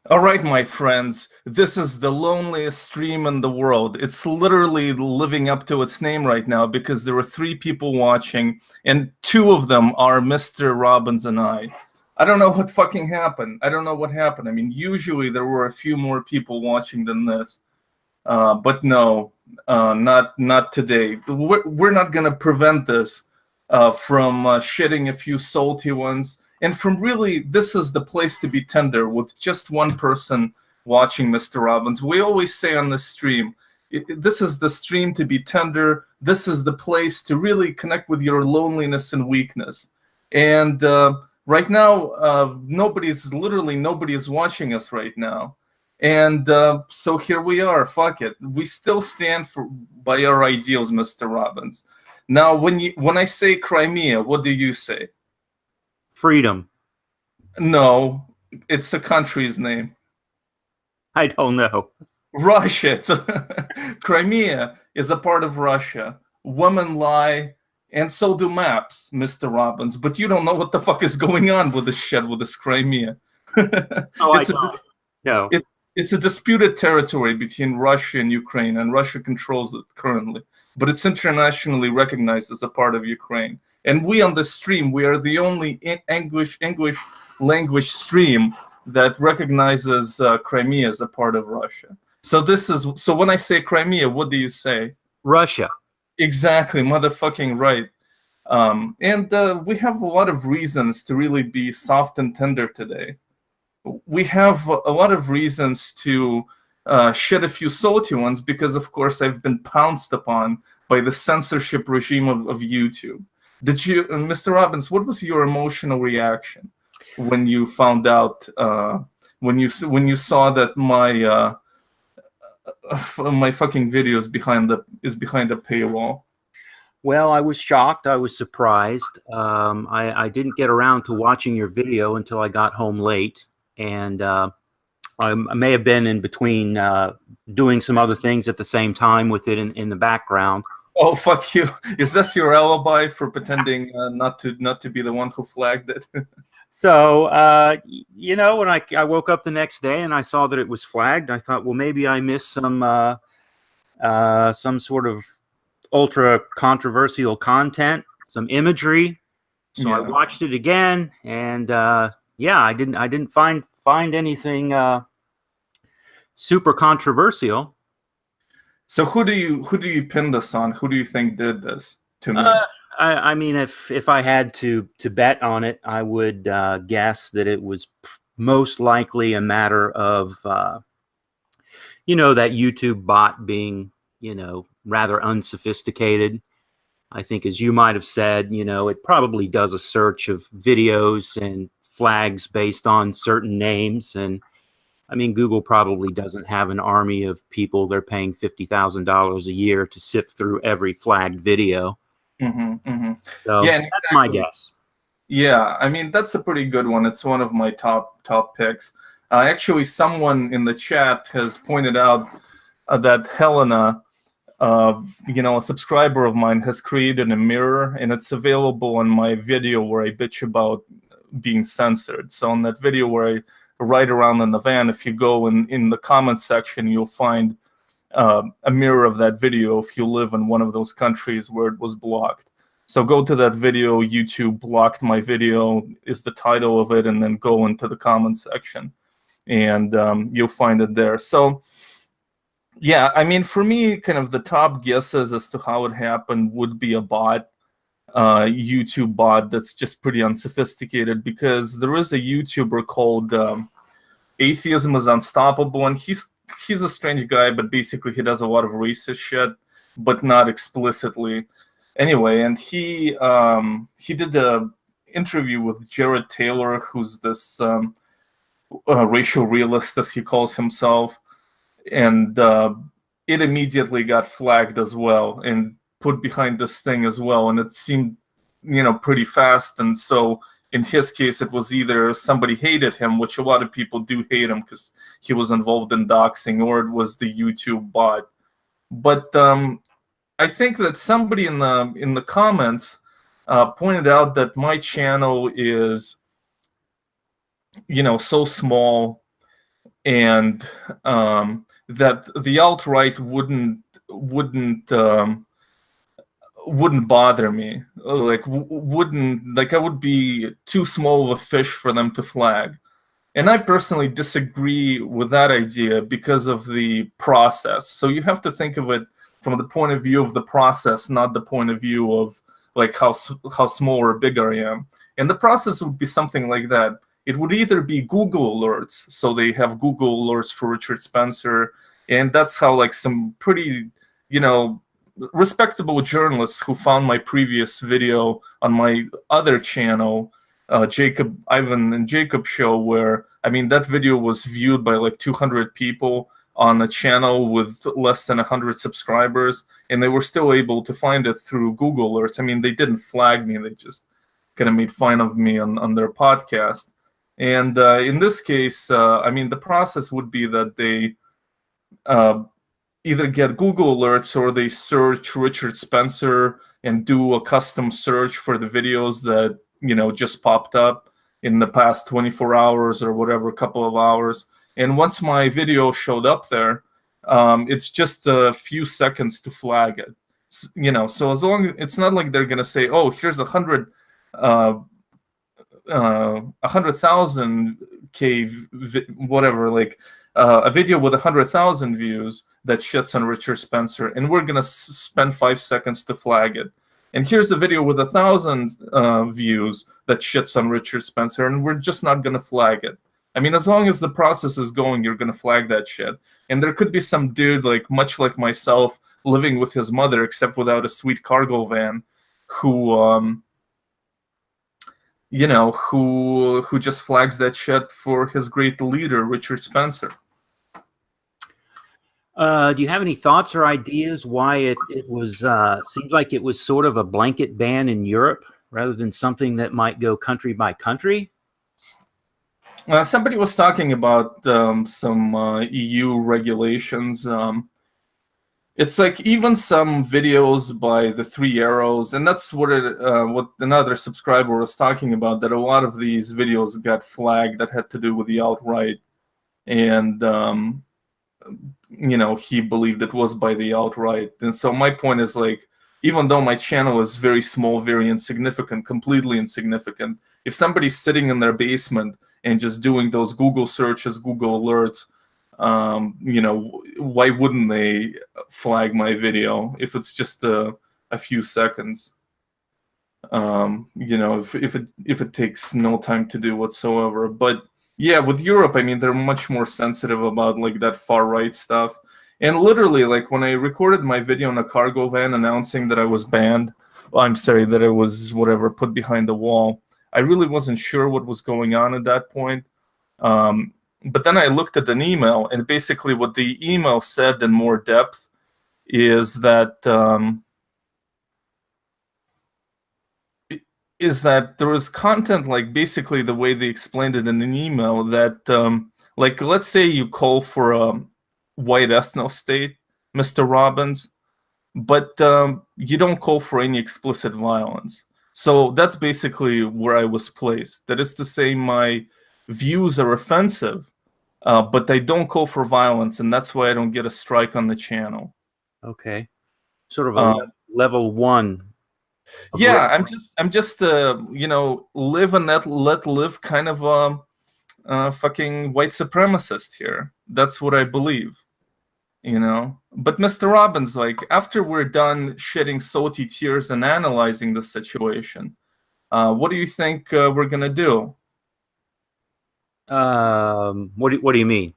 All right, my friends, this is the loneliest stream in the world. It's literally living up to its name right now because there are three people watching, and two of them are Mr. Robbins and I. I don't know what fucking happened. I don't know what happened. I mean, usually there were a few more people watching than this, but no, not today. We're not gonna prevent this from shitting a few salty ones. And from really, this is the place to be tender with just one person watching Mr. Robbins. We always say on this stream, this is the stream to be tender. This is the place to really connect with your loneliness and weakness. And right now, nobody is watching us right now. And so here we are. Fuck it. We still stand by our ideals, Mr. Robbins. Now, when I say Crimea, what do you say? Freedom. No, it's a country's name. I don't know. Russia. Crimea is a part of Russia. Women lie, and so do maps, Mr. Robbins. But you don't know what the fuck is going on with this shit, with this Crimea. I don't. No. It's a disputed territory between Russia and Ukraine, and Russia controls it currently. But it's internationally recognized as a part of Ukraine. And we on this stream, we are the only English language stream that recognizes Crimea as a part of Russia. So when I say Crimea, what do you say? Russia. Exactly, motherfucking right. And we have a lot of reasons to really be soft and tender today. We have a lot of reasons to shed a few salty ones because, of course, I've been pounced upon by the censorship regime of YouTube. Did you, Mr. Robbins, what was your emotional reaction when you found out, when you saw that my my fucking video is behind the paywall? Well, I was shocked. I was surprised. I didn't get around to watching your video until I got home late, and I may have been in between doing some other things at the same time with it in the background. Oh, fuck you. Is this your alibi for pretending not to be the one who flagged it? So, you know, when I woke up the next day and I saw that it was flagged, I thought, well, maybe I missed some sort of ultra controversial content, some imagery. So I watched it again, and yeah, I didn't find anything super controversial. So who do you pin this on? Who do you think did this to me? I mean, if I had to bet on it, I would guess that it was most likely a matter of you know, that YouTube bot being, you know, rather unsophisticated. I think, as you might have said, you know, it probably does a search of videos and flags based on certain names, and I mean, Google probably doesn't have an army of people they're paying $50,000 a year to sift through every flagged video. So yeah, that's my guess. Yeah, I mean, that's a pretty good one. It's one of my top picks. Actually, someone in the chat has pointed out that Helena, you know, a subscriber of mine, has created a mirror, and it's available on my video where I bitch about being censored. So on that video where I ride around in the van, if you go in the comment section, you'll find a mirror of that video if you live in one of those countries where it was blocked. So go to that video, YouTube blocked my video is the title of it, and then go into the comment section, and you'll find it there. So yeah, I mean, for me, kind of the top guesses as to how it happened would be a bot, YouTube bot that's just pretty unsophisticated, because there is a YouTuber called Atheism is Unstoppable, and he's a strange guy, but basically he does a lot of racist shit, but not explicitly. Anyway, and he did an interview with Jared Taylor, who's this racial realist, as he calls himself, and it immediately got flagged as well and put behind this thing as well, and it seemed, you know, pretty fast. And so in his case, it was either somebody hated him, which a lot of people do hate him because he was involved in doxing, or it was the YouTube bot. But I think that somebody in the comments pointed out that my channel is, you know, so small and that the alt-right wouldn't bother me. Like wouldn't like I would be too small of a fish for them to flag. And I personally disagree with that idea because of the process. So you have to think of it from the point of view of the process, not the point of view of like how small or big I am. And the process would be something like that. It would either be Google alerts, so they have Google alerts for Richard Spencer, and that's how like some pretty, respectable journalists who found my previous video on my other channel, Ivan and Jacob show, where that video was viewed by like 200 people on a channel with less than 100 subscribers, and they were still able to find it through Google alerts. They didn't flag me; they just kind of made fun of me on their podcast. And in this case, the process would be that they either get Google alerts or they search Richard Spencer and do a custom search for the videos that just popped up in the past 24 hours or whatever, couple of hours. And once my video showed up there, it's just a few seconds to flag it. So as long as it's not like they're gonna say, oh, here's 100,000 whatever, like a video with 100,000 views that shits on Richard Spencer, and we're gonna spend 5 seconds to flag it. And here's a video with 1,000 views that shits on Richard Spencer, and we're just not gonna flag it. As long as the process is going, you're gonna flag that shit. And there could be some dude, like much like myself, living with his mother, except without a sweet cargo van, who who just flags that shit for his great leader, Richard Spencer. Do you have any thoughts or ideas why it was seems like it was sort of a blanket ban in Europe rather than something that might go country by country? Somebody was talking about some EU regulations. It's like even some videos by the Three Arrows, and that's what another subscriber was talking about, that a lot of these videos got flagged that had to do with the alt-right. And he believed it was by the alt-right. And so my point is, like, even though my channel is very small, very insignificant, completely insignificant, if somebody's sitting in their basement and just doing those Google searches, Google alerts, why wouldn't they flag my video if it's just a few seconds? If it takes no time to do whatsoever. But yeah, with Europe, they're much more sensitive about like that far right stuff. And literally, like when I recorded my video in a cargo van announcing that I was banned, that I was whatever, put behind the wall, I really wasn't sure what was going on at that point. But then I looked at an email, and basically what the email said in more depth is that there was content, like basically the way they explained it in an email, that like let's say you call for a white ethno-state, Mr. Robbins, but you don't call for any explicit violence. So that's basically where I was placed. That is to say, my views are offensive, but I don't call for violence, and that's why I don't get a strike on the channel. Okay, sort of a level 1. Yeah, I'm just live and let live kind of a fucking white supremacist here. That's what I believe, But Mr. Robbins, like, after we're done shedding salty tears and analyzing the situation, what do you think we're gonna do? What do you mean?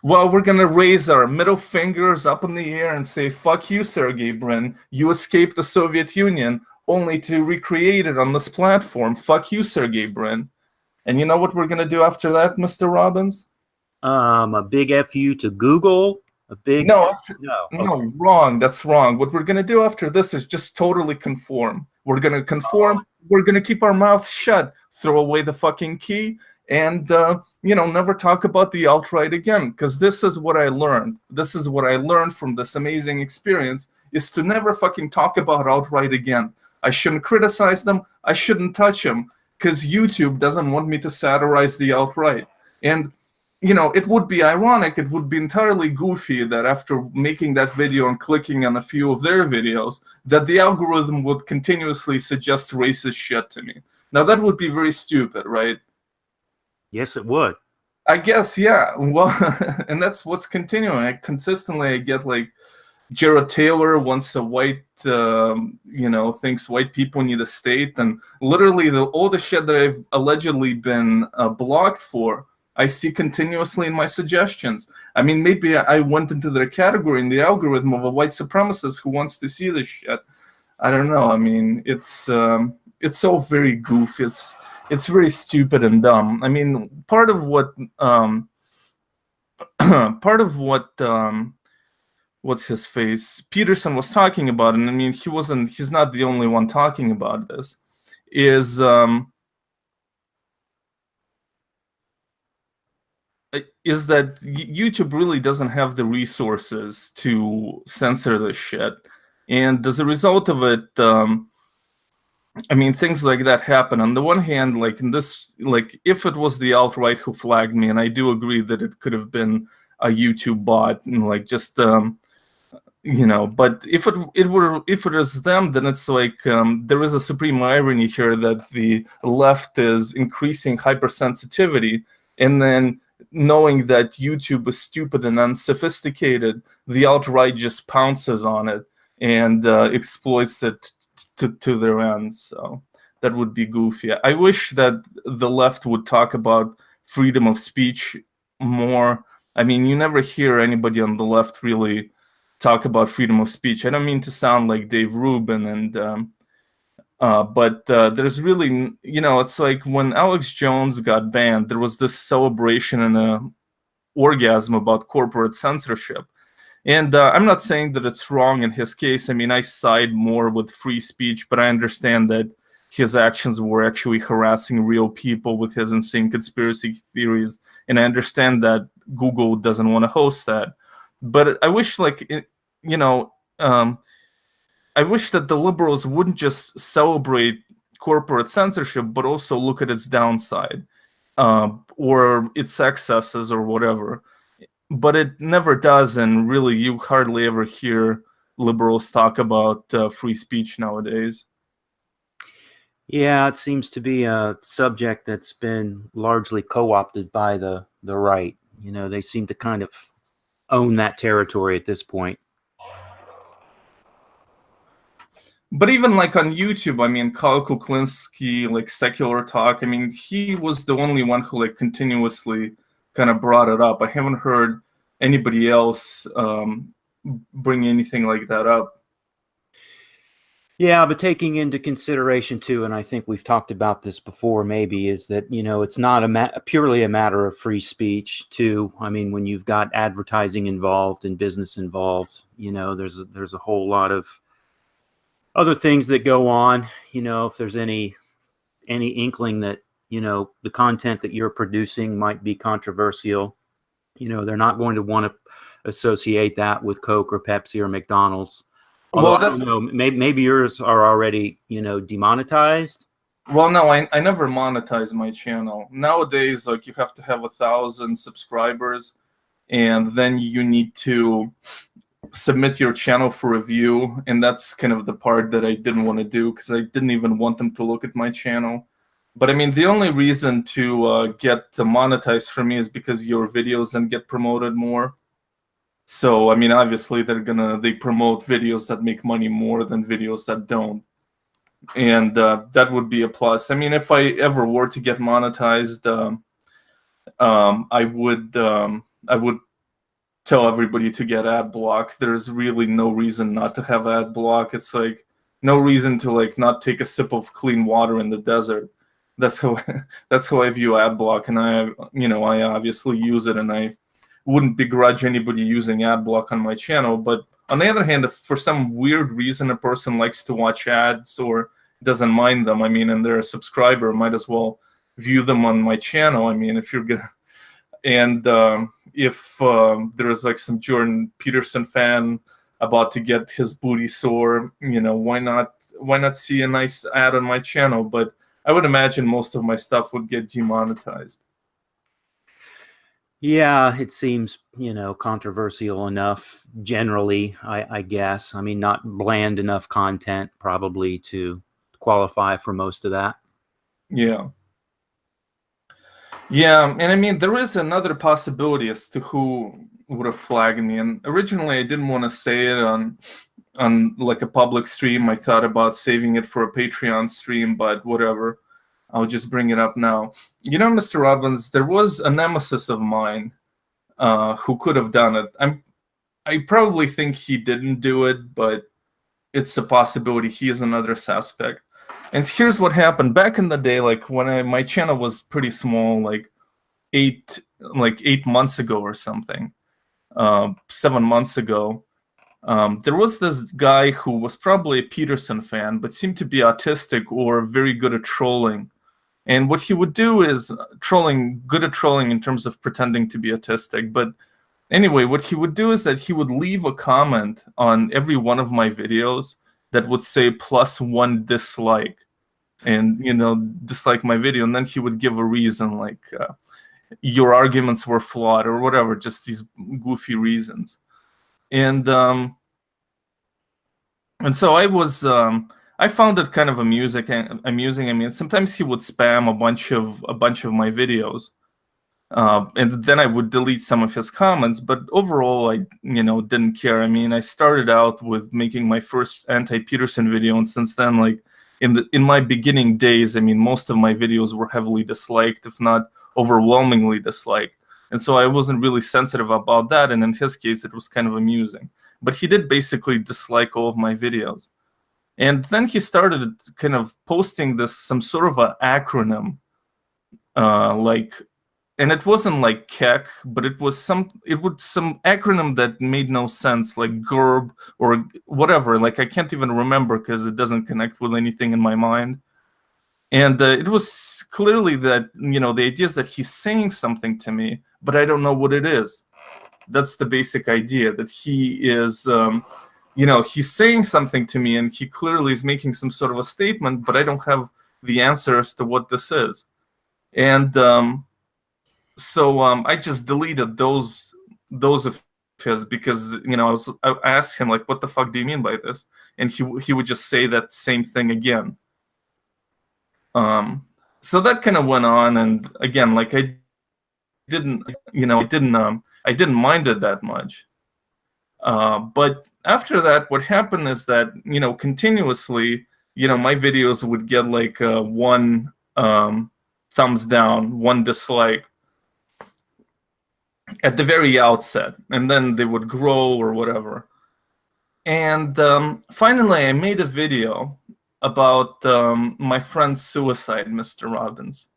Well, we're gonna raise our middle fingers up in the air and say, "Fuck you, Sergey Brin. You escaped the Soviet Union only to recreate it on this platform. Fuck you, Sergey Brin." And you know what we're gonna do after that, Mr. Robbins? A big FU to Google. A big no, okay. Wrong. That's wrong. What we're gonna do after this is just totally conform. We're gonna conform. We're gonna keep our mouths shut. Throw away the fucking key. And, never talk about the alt-right again, because this is what I learned. This is what I learned from this amazing experience, is to never fucking talk about alt-right again. I shouldn't criticize them. I shouldn't touch them, because YouTube doesn't want me to satirize the alt-right. And it would be ironic, it would be entirely goofy that after making that video and clicking on a few of their videos, that the algorithm would continuously suggest racist shit to me. Now that would be very stupid, right? Yes, it would. I guess, yeah. Well, and that's what's continuing. I get like Jared Taylor wants a white, thinks white people need a state, and literally all the shit that I've allegedly been blocked for, I see continuously in my suggestions. I mean, maybe I went into their category in the algorithm of a white supremacist who wants to see this shit. I don't know. I mean, it's all very goofy. It's very stupid and dumb. I mean, part of what what's his face Peterson was talking about, and I mean he's not the only one talking about this, is that YouTube really doesn't have the resources to censor this shit, and as a result of it, I mean, things like that happen. On the one hand, like in this, like if it was the alt-right who flagged me, and I do agree that it could have been a YouTube bot, and like just but if it is them, then it's like there is a supreme irony here that the left is increasing hypersensitivity, and then knowing that YouTube is stupid and unsophisticated, the alt-right just pounces on it and exploits it to their end. So that would be goofy. I wish that the left would talk about freedom of speech more. I mean, you never hear anybody on the left really talk about freedom of speech. I don't mean to sound like Dave Rubin, and but there's really, it's like when Alex Jones got banned, there was this celebration and a orgasm about corporate censorship. And I'm not saying that it's wrong in his case. I mean, I side more with free speech, but I understand that his actions were actually harassing real people with his insane conspiracy theories. And I understand that Google doesn't want to host that. But I wish, I wish that the liberals wouldn't just celebrate corporate censorship, but also look at its downside or its excesses or whatever. But it never does, and really you hardly ever hear liberals talk about free speech nowadays. Yeah, it seems to be a subject that's been largely co-opted by the right. They seem to kind of own that territory at this point. But even like on YouTube, I mean, Kyle Kuklinski, like Secular Talk, I mean, he was the only one who like continuously kind of brought it up. I haven't heard anybody else bring anything like that up. Yeah, but taking into consideration too, and I think we've talked about this before, maybe, is that it's not purely a matter of free speech too. I mean, when you've got advertising involved and business involved, there's a whole lot of other things that go on. If there's any inkling that the content that you're producing might be controversial, they're not going to want to associate that with Coke or Pepsi or McDonald's. Although, I don't know, maybe yours are already, demonetized. Well, no, I never monetize my channel. Nowadays, like you have to have 1,000 subscribers, and then you need to submit your channel for review, and that's kind of the part that I didn't want to do because I didn't even want them to look at my channel. But I mean, the only reason to get monetized for me is because your videos then get promoted more. So I mean, obviously they promote videos that make money more than videos that don't, and that would be a plus. I mean, if I ever were to get monetized, I would tell everybody to get ad block. There's really no reason not to have ad block. It's like no reason to like not take a sip of clean water in the desert. That's how I view ad block, and I obviously use it, and I wouldn't begrudge anybody using ad block on my channel. But on the other hand, if for some weird reason a person likes to watch ads or doesn't mind them, I mean, and they're a subscriber, might as well view them on my channel. I mean, if you're gonna, and if there is like some Jordan Peterson fan about to get his booty sore, why not see a nice ad on my channel? But I would imagine most of my stuff would get demonetized. Yeah, it seems, controversial enough generally, I guess. I mean, not bland enough content probably to qualify for most of that. Yeah. Yeah, and I mean, there is another possibility as to who would have flagged me. And originally, I didn't want to say it on like a public stream. I thought about saving it for a Patreon stream, but whatever. I'll just bring it up now. Mr. Robbins, there was a nemesis of mine who could have done it. I probably think he didn't do it, but it's a possibility he is another suspect. And here's what happened back in the day, like when my channel was pretty small, like 8 months ago or something, 7 months ago. There was this guy who was probably a Peterson fan, but seemed to be autistic or very good at trolling. And what he would do is good at trolling in terms of pretending to be autistic. But anyway, what he would do is that he would leave a comment on every one of my videos that would say +1 dislike, and dislike my video, and then he would give a reason like your arguments were flawed or whatever, just these goofy reasons. And so I found it kind of amusing. I mean, sometimes he would spam a bunch of my videos, and then I would delete some of his comments. But overall, I didn't care. I mean, I started out with making my first anti-Peterson video, and since then, like in my beginning days, I mean, most of my videos were heavily disliked, if not overwhelmingly disliked. And so I wasn't really sensitive about that. And in his case, it was kind of amusing. But he did basically dislike all of my videos. And then he started kind of posting some sort of an acronym, and it wasn't like KEK, but it was some acronym that made no sense, like GERB or whatever. Like I can't even remember because it doesn't connect with anything in my mind. And it was clearly that the idea is that he's saying something to me, but I don't know what it is. That's the basic idea, that he is, he's saying something to me, and he clearly is making some sort of a statement, but I don't have the answer as to what this is. And so I just deleted those of his, because I asked him like, what the fuck do you mean by this? And he would just say that same thing again. So that kind of went on, and again, like I didn't mind it that much. But after that, what happened is that continuously, my videos would get like one thumbs down, one dislike at the very outset, and then they would grow or whatever. And finally, I made a video about my friend's suicide, Mr. Robbins.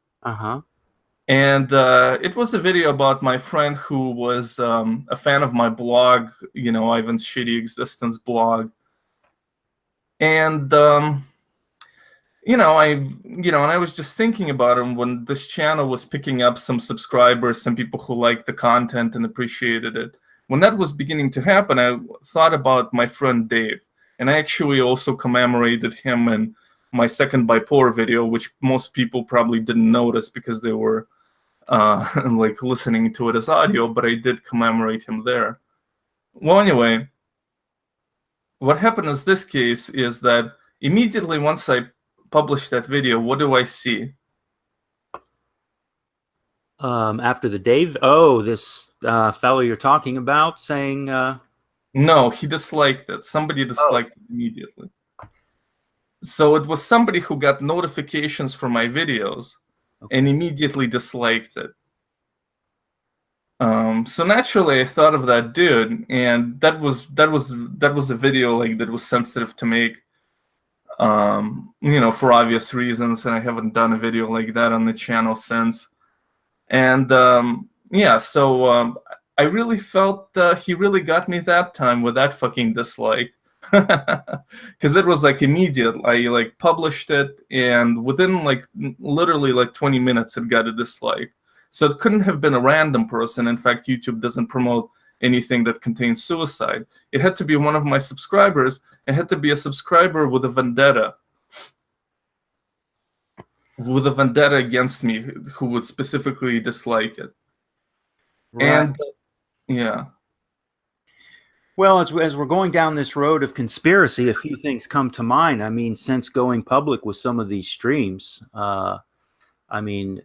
And it was a video about my friend who was a fan of my blog, Ivan's Shitty Existence blog. And and I was just thinking about him when this channel was picking up some subscribers, some people who liked the content and appreciated it. When that was beginning to happen, I thought about my friend Dave, and I actually also commemorated him in my second bipolar video, which most people probably didn't notice because they were like listening to it as audio, but I did commemorate him there. Well, anyway, what happened in this case is that immediately once I published that video, what do I see? After the Dave, this fellow you're talking about saying... No, he disliked it. Somebody disliked it immediately. So it was somebody who got notifications for my videos and immediately disliked it. So naturally, I thought of that dude, and that was a video like that was sensitive to make, for obvious reasons, and I haven't done a video like that on the channel since. And yeah, so I really felt he really got me that time with that fucking dislike, because it was like immediate. I like published it, and within like literally like 20 minutes, it got a dislike. So it couldn't have been a random person. In fact, YouTube doesn't promote anything that contains suicide. It had to be one of my subscribers. It had to be a subscriber with a vendetta. With a vendetta against me, who would specifically dislike it. Right. And yeah. Well, as we're going down this road of conspiracy, a few things come to mind. I mean, since going public with some of these streams, I mean,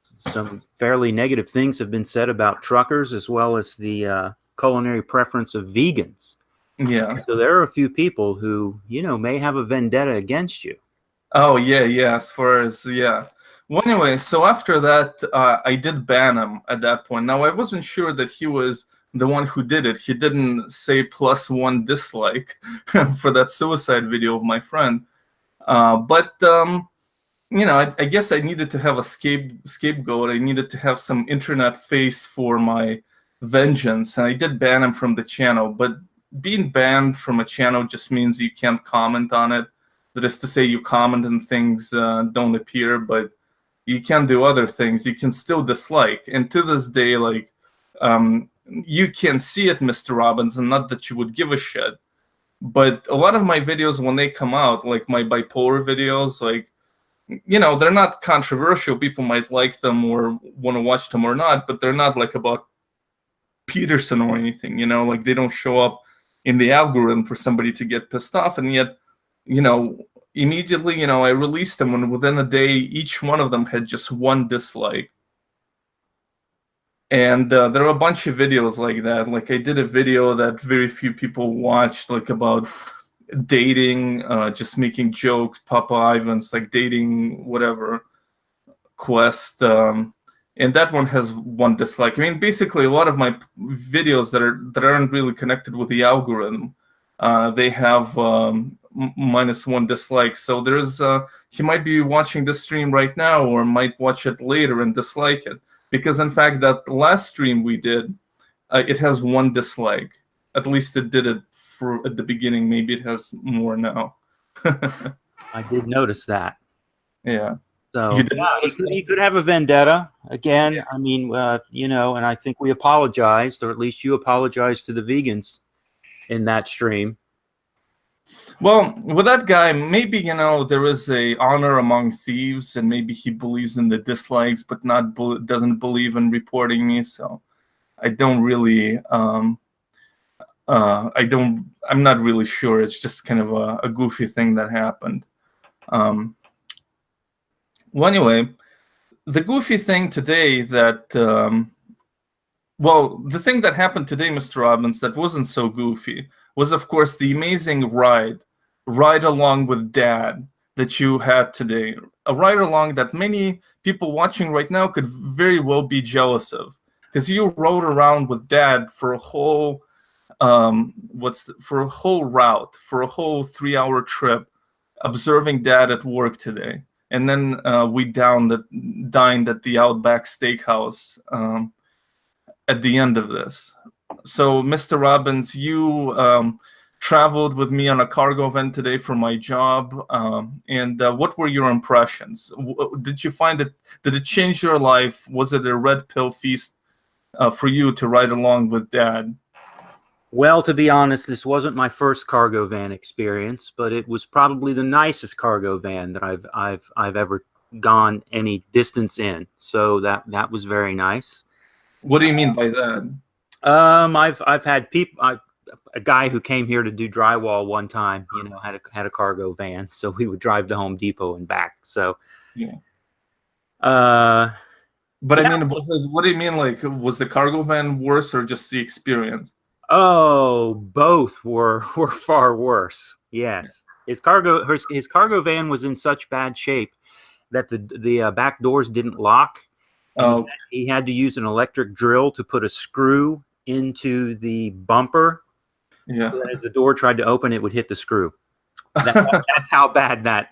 some fairly negative things have been said about truckers as well as the culinary preference of vegans. Yeah. So there are a few people who, may have a vendetta against you. Oh yeah, yeah. As far as yeah. Well, anyway, so after that, I did ban him at that point. Now I wasn't sure that he was the one who did it. He didn't say +1 dislike for that suicide video of my friend. But I guess I needed to have a scapegoat. I needed to have some internet face for my vengeance, and I did ban him from the channel. But being banned from a channel just means you can't comment on it. That is to say, you comment and things don't appear, but you can do other things. You can still dislike. And to this day, like, you can see it, Mr. Robbins, and not that you would give a shit. But a lot of my videos, when they come out, like my bipolar videos, like, they're not controversial. People might like them or want to watch them or not, but they're not like about Peterson or anything, like they don't show up in the algorithm for somebody to get pissed off. And yet, immediately, I released them, and within a day, each one of them had just 1 dislike. And there are a bunch of videos like that. Like I did a video that very few people watched, like about dating, just making jokes, Papa Ivan's, like dating, whatever, Quest. And that one has 1 dislike. I mean, basically, a lot of my videos that aren't really connected with the algorithm, they have -1 dislike. So there's he might be watching this stream right now, or might watch it later and dislike it, because in fact that last stream we did, it has 1 dislike. At least it did it at the beginning. Maybe it has more now. I did notice that. Yeah. So You did yeah, notice that? you could have a vendetta again. Yeah. I mean, and I think we apologized, or at least you apologized to the vegans in that stream. Well, with that guy, maybe there is a honor among thieves, and maybe he believes in the dislikes, but doesn't believe in reporting me. So I don't really. I'm not really sure. It's just kind of a goofy thing that happened. Well, anyway, the goofy thing today that, the thing that happened today, Mr. Robbins, that wasn't so goofy was, of course, the amazing ride along with Dad that you had today. A ride along that many people watching right now could very well be jealous of, because you rode around with Dad for a whole for a whole route, for a whole 3-hour trip, observing Dad at work today. And then we dined at the Outback Steakhouse at the end of this. So, Mr. Robbins, you traveled with me on a cargo van today for my job. And what were your impressions? Did you find it? Did it change your life? Was it a red pill feast for you to ride along with Dad? Well, to be honest, this wasn't my first cargo van experience, but it was probably the nicest cargo van that I've ever gone any distance in. So that was very nice. What do you mean by that? I've had people. A guy who came here to do drywall one time, had a cargo van, so we would drive to Home Depot and back. So, yeah. But I mean, what do you mean? Like, was the cargo van worse or just the experience? Oh, both were far worse. Yes, his cargo van was in such bad shape that the back doors didn't lock. Oh, he had to use an electric drill to put a screw into the bumper. Yeah. So that as the door tried to open, it would hit the screw. That's how bad that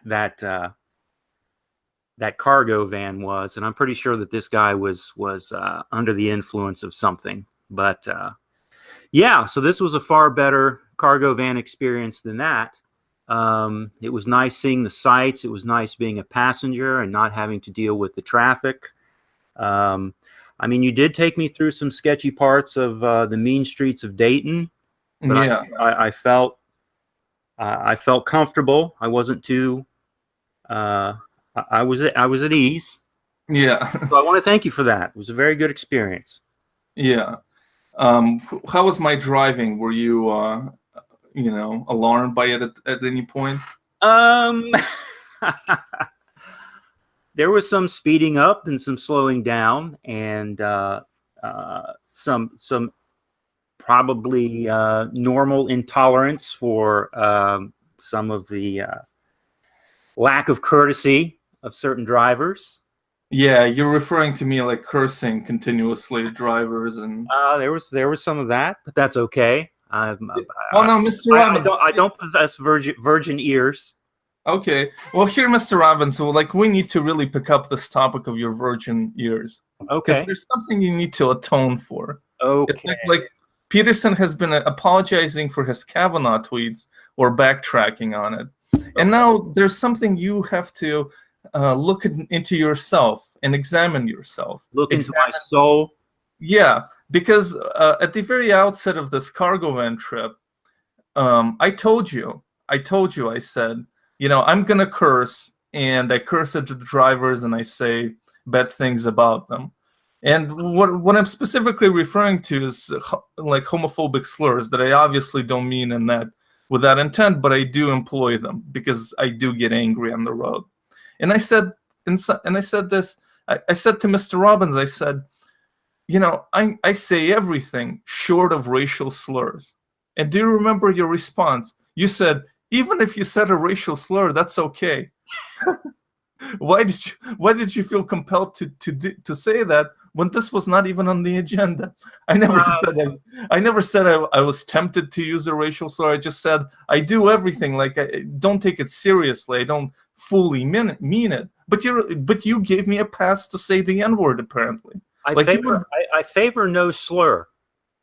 cargo van was, and I'm pretty sure that this guy was under the influence of something. But yeah, so this was a far better cargo van experience than that. It was nice seeing the sights. It was nice being a passenger and not having to deal with the traffic. I mean, you did take me through some sketchy parts of the mean streets of Dayton, but yeah. I felt comfortable. I wasn't too. I was at ease. Yeah. So I want to thank you for that. It was a very good experience. Yeah. How was my driving? Were you, alarmed by it at any point? Um, there was some speeding up and some slowing down, and some probably normal intolerance for some of the lack of courtesy of certain drivers. Yeah, you're referring to me like cursing continuously at drivers and. There was some of that, but that's okay. Oh no, Mr. Robbins. I don't possess virgin ears. Okay. Well, here, Mr. Robbins. So, like, we need to really pick up this topic of your virgin ears because Okay. there's something you need to atone for. It's Okay. like Peterson has been apologizing for his Kavanaugh tweets or backtracking on it, and now there's something you have to look into yourself and examine yourself. Look into my soul. Yeah, because at the very outset of this cargo van trip, I told you, I said, I'm gonna curse, and I curse at the drivers, and I say bad things about them. And what I'm specifically referring to is like homophobic slurs that I obviously don't mean in that with that intent, but I do employ them because I do get angry on the road. And I said, and I said this, I said to Mr. Robbins, I said, I say everything short of racial slurs. And do you remember your response? You said, even if you said a racial slur, that's okay. Why did you feel compelled to say that when this was not even on the agenda? I never said I was tempted to use a racial slur. I just said I do everything. Like, I don't take it seriously. I don't fully mean it. But you gave me a pass to say the N-word, apparently. I favor no slur.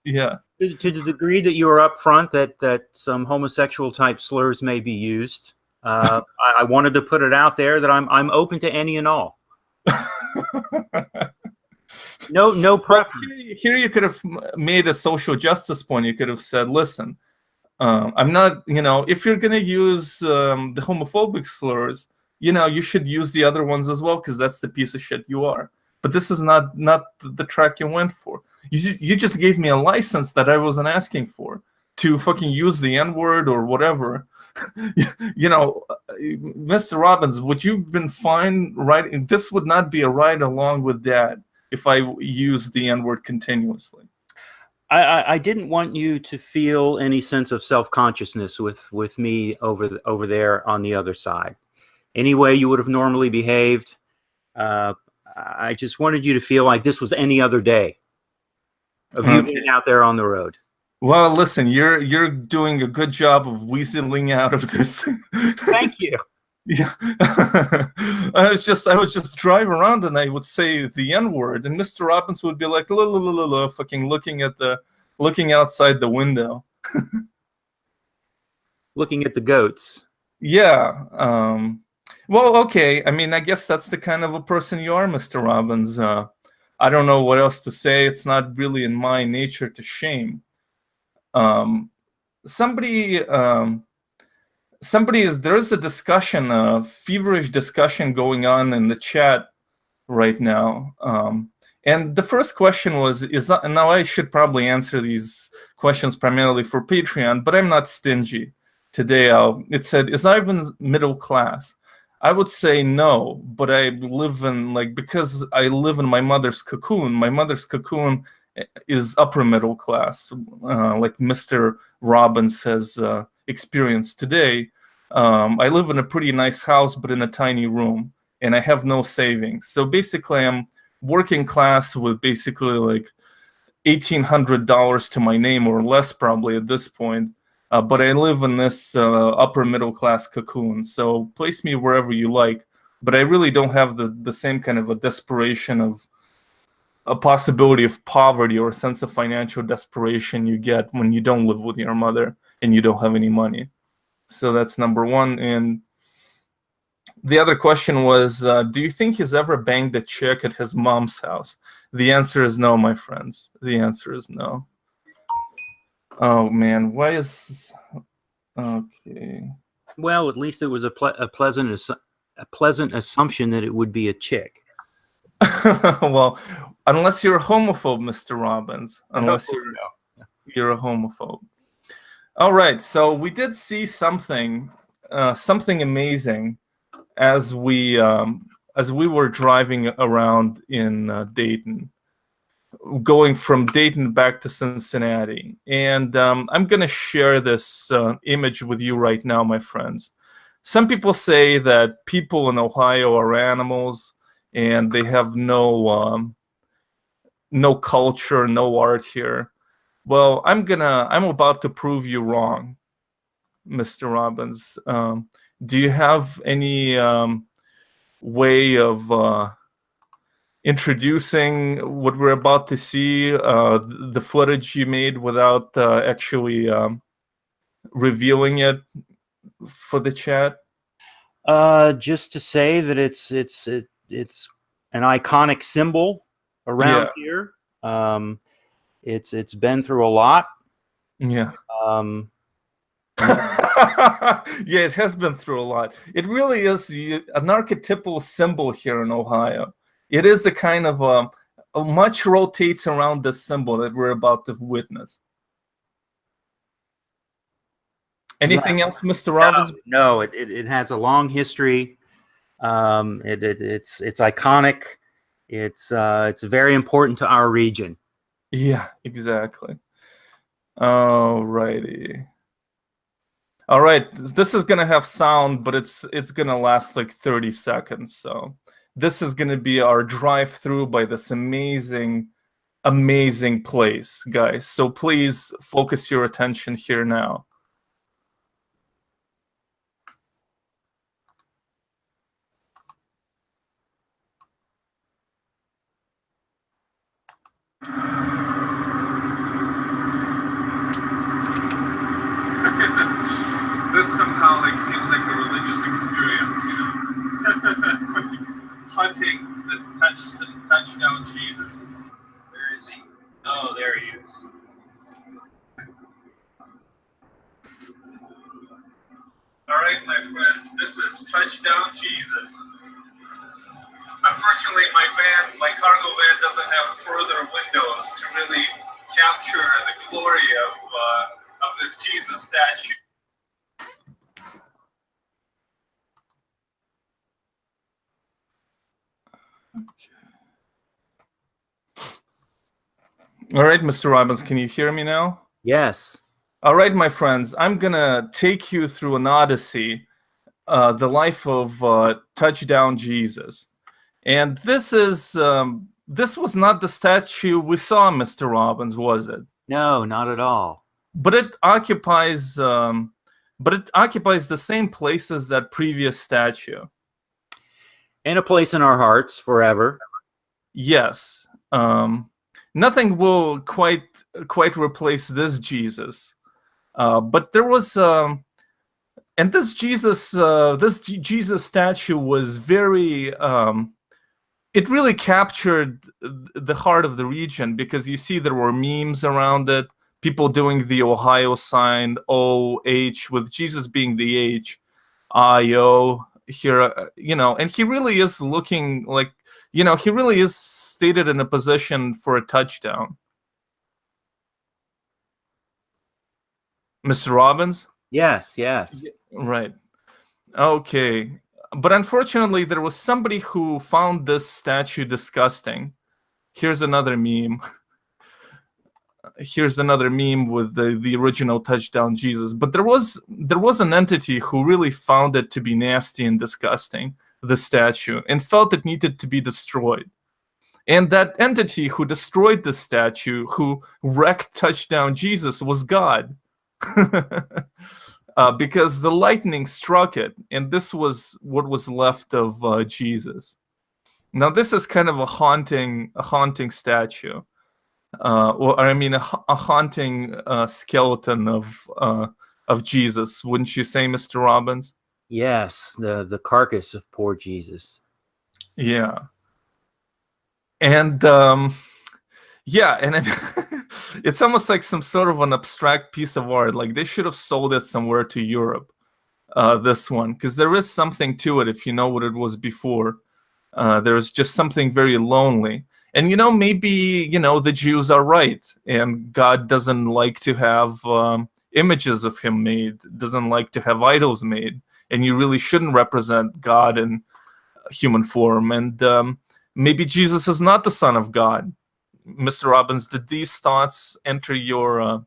Yeah. To the degree that you are upfront that some homosexual type slurs may be used, I wanted to put it out there that I'm open to any and all. No preference. Here you could have made a social justice point. You could have said, listen, I'm not, if you're going to use the homophobic slurs, you should use the other ones as well, because that's the piece of shit you are. But this is not the track you went for. You just gave me a license that I wasn't asking for to fucking use the N-word or whatever. Mr. Robbins, would you've been fine writing? This would not be a ride along with Dad if I use the N-word continuously. I didn't want you to feel any sense of self-consciousness with me over there on the other side. Any way you would have normally behaved, I just wanted you to feel like this was any other day of you being out there on the road. Well, listen, you're doing a good job of weaseling out of this. Thank you. Yeah. I would just drive around and I would say the N-word, and Mr. Robbins would be like, la, la, la, la, la, fucking looking outside the window. Looking at the goats. Yeah. Well, okay. I mean, I guess that's the kind of a person you are, Mr. Robbins. I don't know what else to say. It's not really in my nature to shame. There's a discussion, a feverish discussion going on in the chat right now. And the first question was, now I should probably answer these questions primarily for Patreon, but I'm not stingy. Today, it said, is Ivan middle class? I would say no, but I live in, because I live in my mother's cocoon is upper middle class, like Mr. Robbins has experienced today. I live in a pretty nice house, but in a tiny room, and I have no savings. So basically, I'm working class with basically like $1,800 to my name or less probably at this point. But I live in this upper middle class cocoon, so place me wherever you like. But I really don't have the same kind of a desperation of a possibility of poverty or a sense of financial desperation you get when you don't live with your mother and you don't have any money. So that's number one. And the other question was, do you think he's ever banged a chick at his mom's house? The answer is no, my friends. The answer is no. Oh man, why is okay? Well, at least it was a pleasant assumption that it would be a chick. Well, Unless you're a homophobe, Mr. Robbins. Unless Oh, you're a homophobe. All right, so we did see something amazing as we were driving around in Dayton, going from Dayton back to Cincinnati, and I'm gonna share this image with you right now, my friends. Some people say that people in Ohio are animals, and they have no culture, no art here. Well, I'm about to prove you wrong, Mr. Robbins. Do you have any way of introducing what we're about to see, the footage you made, without actually revealing it for the chat? Just to say that it's an iconic symbol around here. It's been through a lot. Yeah. Yeah, it has been through a lot. It really is an archetypal symbol here in Ohio. It is a kind of much rotates around this symbol that we're about to witness. Anything else, Mr. Robbins? No, it has a long history. It's iconic. It's very important to our region. Yeah, exactly. All righty. All right, this is gonna have sound, but it's gonna last like 30 seconds. So this is gonna be our drive through by this amazing place, guys. So please focus your attention here now. This somehow seems like a religious experience, you know. Hunting the touchdown Jesus. Where is he? Oh, there he is. All right, my friends, this is Touchdown Jesus. Unfortunately, my cargo van doesn't have further windows to really capture the glory of this Jesus statue. All right, Mr. Robbins, can you hear me now? Yes. All right, my friends, I'm gonna take you through an odyssey, the life of Touchdown Jesus. And this was not the statue we saw, Mr. Robbins, was it? No, not at all. But it occupies the same place as that previous statue. And a place in our hearts forever. Yes. Nothing will quite replace this Jesus. But there was and this Jesus statue was very it really captured the heart of the region, because you see there were memes around it, people doing the Ohio sign, O-H, with Jesus being the H, I-O here, you know, and he really is looking like, you know, he really is stated in a position for a touchdown. Mr. Robbins? Yes, yes. Right. Okay. But unfortunately, there was somebody who found this statue disgusting. Here's another meme. Here's another meme with the original Touchdown Jesus. But there was an entity who really found it to be nasty and disgusting, the statue, and felt it needed to be destroyed. And that entity who destroyed the statue, who wrecked Touchdown Jesus, was God. Because the lightning struck it, and this was what was left of Jesus. Now, this is kind of a haunting statue, or I mean, a haunting skeleton of Jesus, wouldn't you say, Mr. Robbins? Yes, the carcass of poor Jesus. Yeah, and yeah, and it's almost like some sort of an abstract piece of art. Like they should have sold it somewhere to Europe. This one, because there is something to it if you know what it was before. There's just something very lonely. And maybe the Jews are right, and God doesn't like to have images of him made, doesn't like to have idols made, and you really shouldn't represent God in human form. And maybe Jesus is not the Son of God. Mr. Robbins, did these thoughts enter your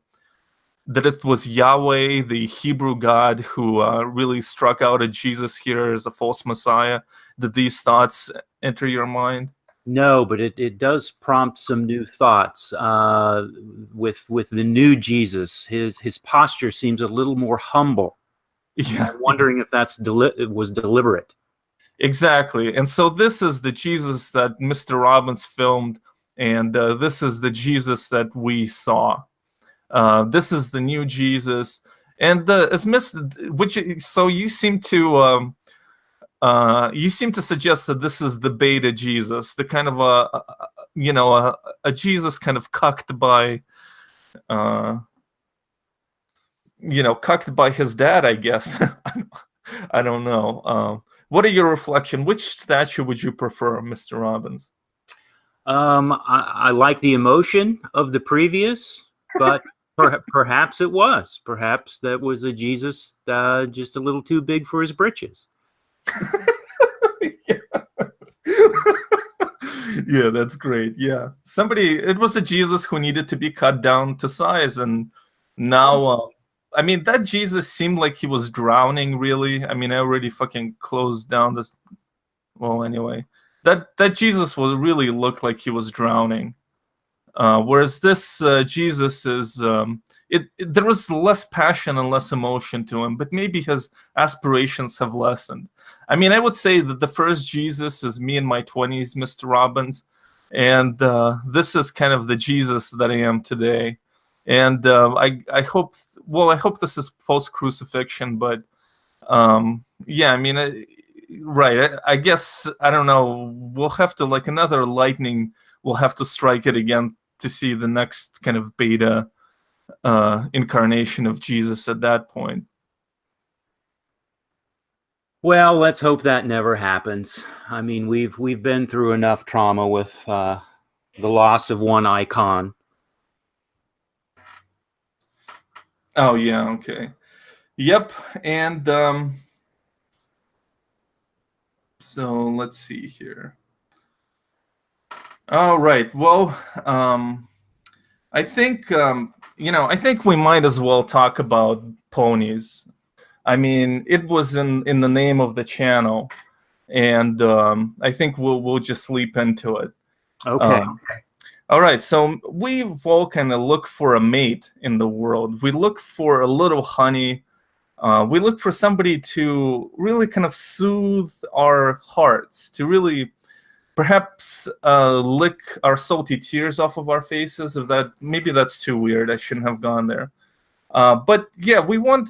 that it was Yahweh, the Hebrew God, who really struck out at Jesus here as a false Messiah? Did these thoughts enter your mind? No, but it does prompt some new thoughts. With the new Jesus, his posture seems a little more humble. Yeah, I'm wondering if it was deliberate. exactly. And so this is the Jesus that Mr. Robbins filmed, and this is the Jesus that we saw. This is the new Jesus, and as so you seem to suggest that this is the beta Jesus, the kind of a Jesus kind of cucked by cucked by his dad, I guess. I don't know. What are your reflections? Which statue would you prefer, Mr. Robbins? I like the emotion of the previous, but perhaps it was. Perhaps that was a Jesus just a little too big for his britches. Yeah, that's great. Yeah, it was a Jesus who needed to be cut down to size, and now, I mean, that Jesus seemed like he was drowning. Really, I mean, I already fucking closed down this. Well, anyway, that Jesus really looked like he was drowning. Whereas this Jesus is, there was less passion and less emotion to him, but maybe his aspirations have lessened. I mean, I would say that the first Jesus is me in my 20s, Mr. Robbins, and this is kind of the Jesus that I am today. And I hope, I hope this is post crucifixion, but yeah, I mean, right. I guess, I don't know. We'll have to, like another lightning, we'll have to strike it again to see the next kind of beta incarnation of Jesus at that point. Well, let's hope that never happens. I mean, we've been through enough trauma with the loss of one icon. Oh yeah, okay. Yep, and so let's see here. All right. Well, I think I think we might as well talk about Ponies. I mean, it was in the name of the channel, and I think we'll just leap into it. Okay. All right. So we've all kind of looked for a mate in the world. We look for a little honey. We look for somebody to really kind of soothe our hearts, to really perhaps lick our salty tears off of our faces. If that, maybe that's too weird, I shouldn't have gone there. But yeah, we want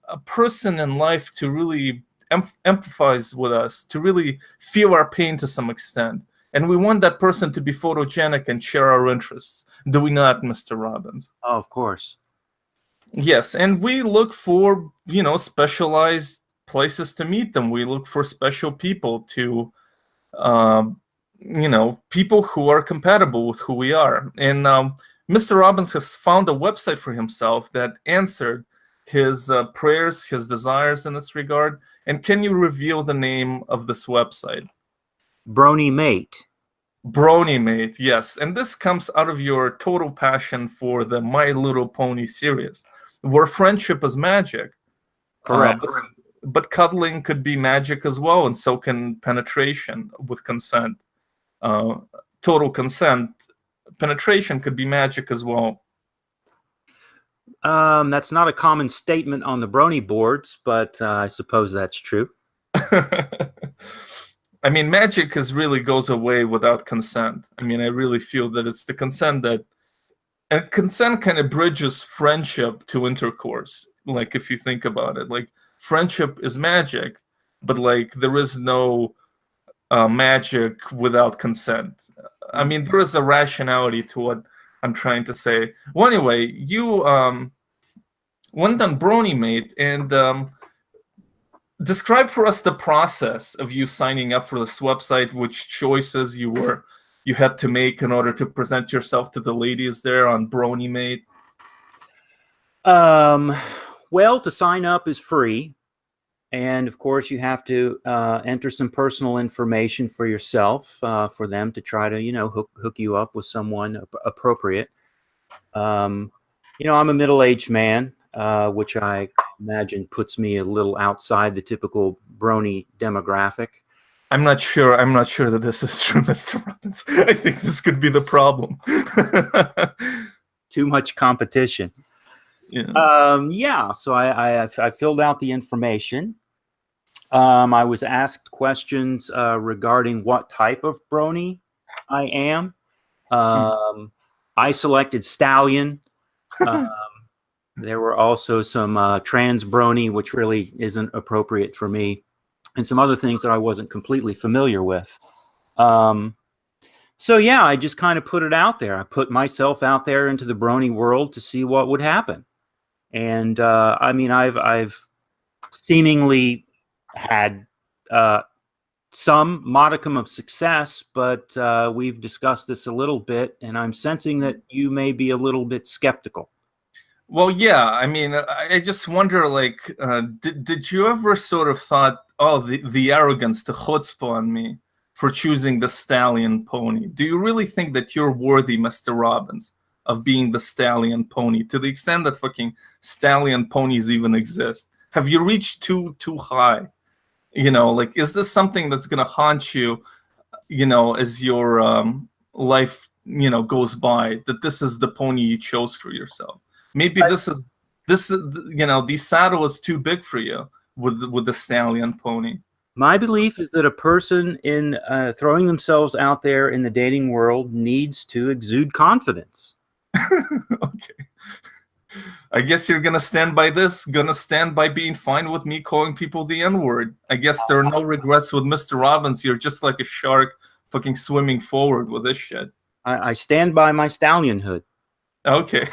a person in life to really empathize with us, to really feel our pain to some extent, and we want that person to be photogenic and share our interests. Do we not, Mr. Robbins? Oh, of course. Yes, and we look for specialized places to meet them. We look for special people to people who are compatible with who we are. And Mr. Robbins has found a website for himself that answered his prayers, his desires in this regard. And can you reveal the name of this website? Brony Mate. Brony Mate, yes. And this comes out of your total passion for the My Little Pony series, where friendship is magic. Correct. But cuddling could be magic as well, and so can penetration with consent. Total consent, penetration could be magic as well. That's not a common statement on the Brony boards, but I suppose that's true. I mean, magic really goes away without consent. I mean, I really feel that it's the consent that, and consent kind of bridges friendship to intercourse. Like, if you think about it, like, friendship is magic, but like there is no magic without consent. I mean, there is a rationality to what I'm trying to say. Well, anyway, you went on Brony Mate, and describe for us the process of you signing up for this website, which choices you were you had to make in order to present yourself to the ladies there on Brony Mate? Well, to sign up is free. And of course, you have to enter some personal information for yourself for them to try to, hook you up with someone appropriate. I'm a middle-aged man, which I imagine puts me a little outside the typical brony demographic. I'm not sure that this is true, Mr. Robbins. I think this could be the problem. Too much competition. Yeah. So I filled out the information. I was asked questions regarding what type of brony I am. I selected stallion. There were also some trans brony, which really isn't appropriate for me, and some other things that I wasn't completely familiar with. So yeah, I just kind of put it out there. I put myself out there into the brony world to see what would happen. And I mean, I've seemingly had some modicum of success, but we've discussed this a little bit, and I'm sensing that you may be a little bit skeptical. Well, yeah. I mean, I just wonder, like, did you ever sort of thought, oh, the arrogance, the chutzpah on me for choosing the stallion pony? Do you really think that you're worthy, Mr. Robbins, of being the stallion pony, to the extent that fucking stallion ponies even exist? Have you reached too high? Like, is this something that's gonna haunt you, as your life, goes by, that this is the pony you chose for yourself? Maybe this is the saddle is too big for you with the stallion pony. My belief is that a person in throwing themselves out there in the dating world needs to exude confidence. Okay. I guess you're gonna stand by this, gonna stand by being fine with me calling people the N-word. I guess there are no regrets with Mr. Robbins. You're just like a shark fucking swimming forward with this shit. I stand by my stallionhood. Okay.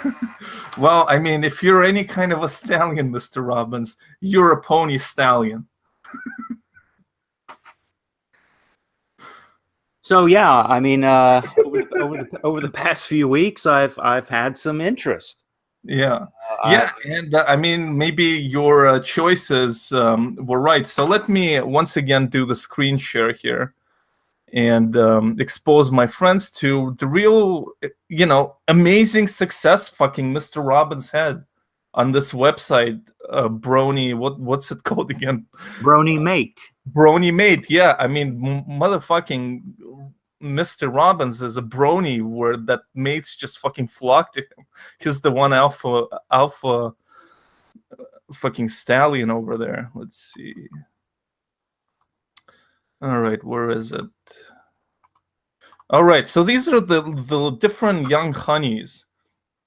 Well, I mean, if you're any kind of a stallion, Mr. Robbins, you're a pony stallion. So yeah, I mean, over the past few weeks, I've had some interest. Yeah, yeah, and I mean, maybe your choices were right. So let me once again do the screen share here and expose my friends to the real, amazing success fucking Mr. Robbins had on this website, Brony. What's it called again? Brony Mate. Brony Mate. Yeah, I mean, motherfucking Mr. Robbins is a brony where that mates just fucking flock to him. He's the one alpha fucking stallion over there. Let's see. All right, where is it? All right, so these are the different young honeys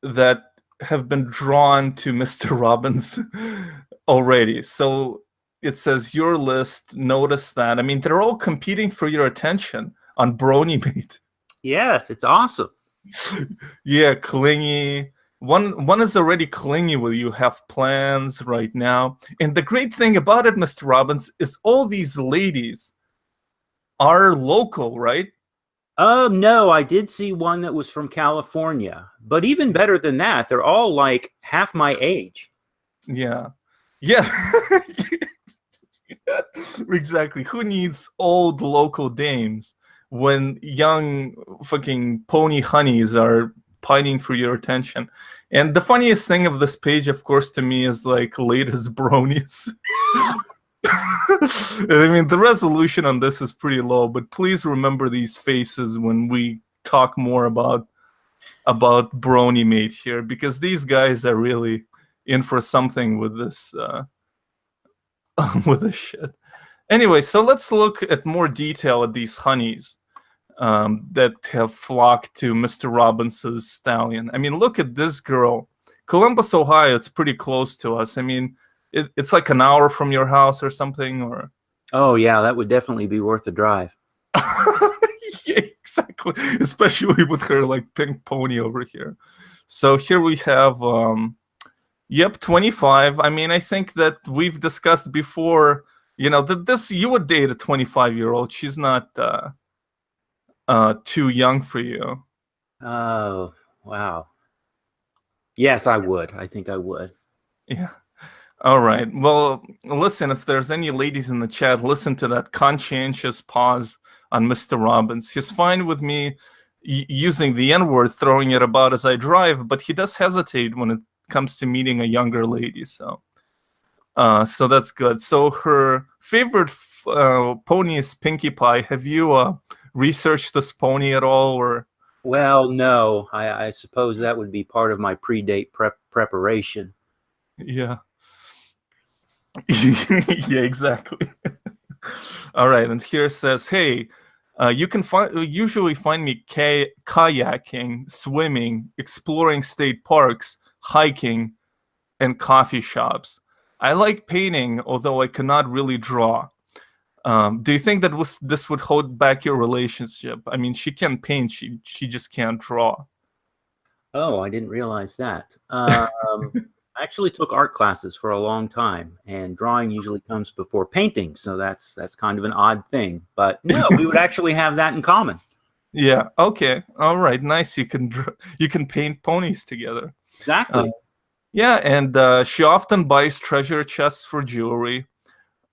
that have been drawn to Mr. Robbins already. So it says your list. Notice that. I mean, they're all competing for your attention on Brony Mate. Yes, it's awesome. Yeah, clingy. One is already clingy with you, have plans right now. And the great thing about it, Mr. Robbins, is all these ladies are local, right? No, I did see one that was from California. But even better than that, they're all like half my age. Yeah. Yeah. Exactly. Who needs old local dames when young fucking pony honeys are pining for your attention? And the funniest thing of this page, of course, to me is like latest bronies. I mean, the resolution on this is pretty low, but please remember these faces when we talk more about Brony Mate here, because these guys are really in for something with this with this shit. Anyway, so let's look at more detail at these honeys that have flocked to Mr. Robins's stallion. I mean, look at this girl. Columbus, Ohio, it's pretty close to us. I mean, it's like an hour from your house or something, or... Oh, yeah, that would definitely be worth a drive. Yeah, exactly. Especially with her, like, pink pony over here. So here we have, yep, 25. I mean, I think that we've discussed before, that you would date a 25-year-old. She's not too young for you? Oh, wow. Yes, I would. I think I would. Yeah. All right. Well, listen, if there's any ladies in the chat, listen to that conscientious pause on Mr. Robbins. He's fine with me using the N-word, throwing it about as I drive, but he does hesitate when it comes to meeting a younger lady. So that's good. So her favorite pony is Pinkie Pie. Have you researched this pony at all, or? Well, no, I suppose that would be part of my pre-date preparation. Yeah. Yeah, exactly. All right, and here it says, "Hey, you can usually find me kayaking, swimming, exploring state parks, hiking, and coffee shops. I like painting, although I cannot really draw. Do you think that this would hold back your relationship? I mean, she can paint, she just can't draw." Oh, I didn't realize that. I actually took art classes for a long time, and drawing usually comes before painting, so that's kind of an odd thing. But no, we would actually have that in common. Yeah. Okay. All right. Nice. You can paint ponies together. Exactly. Yeah, and she often buys treasure chests for jewelry,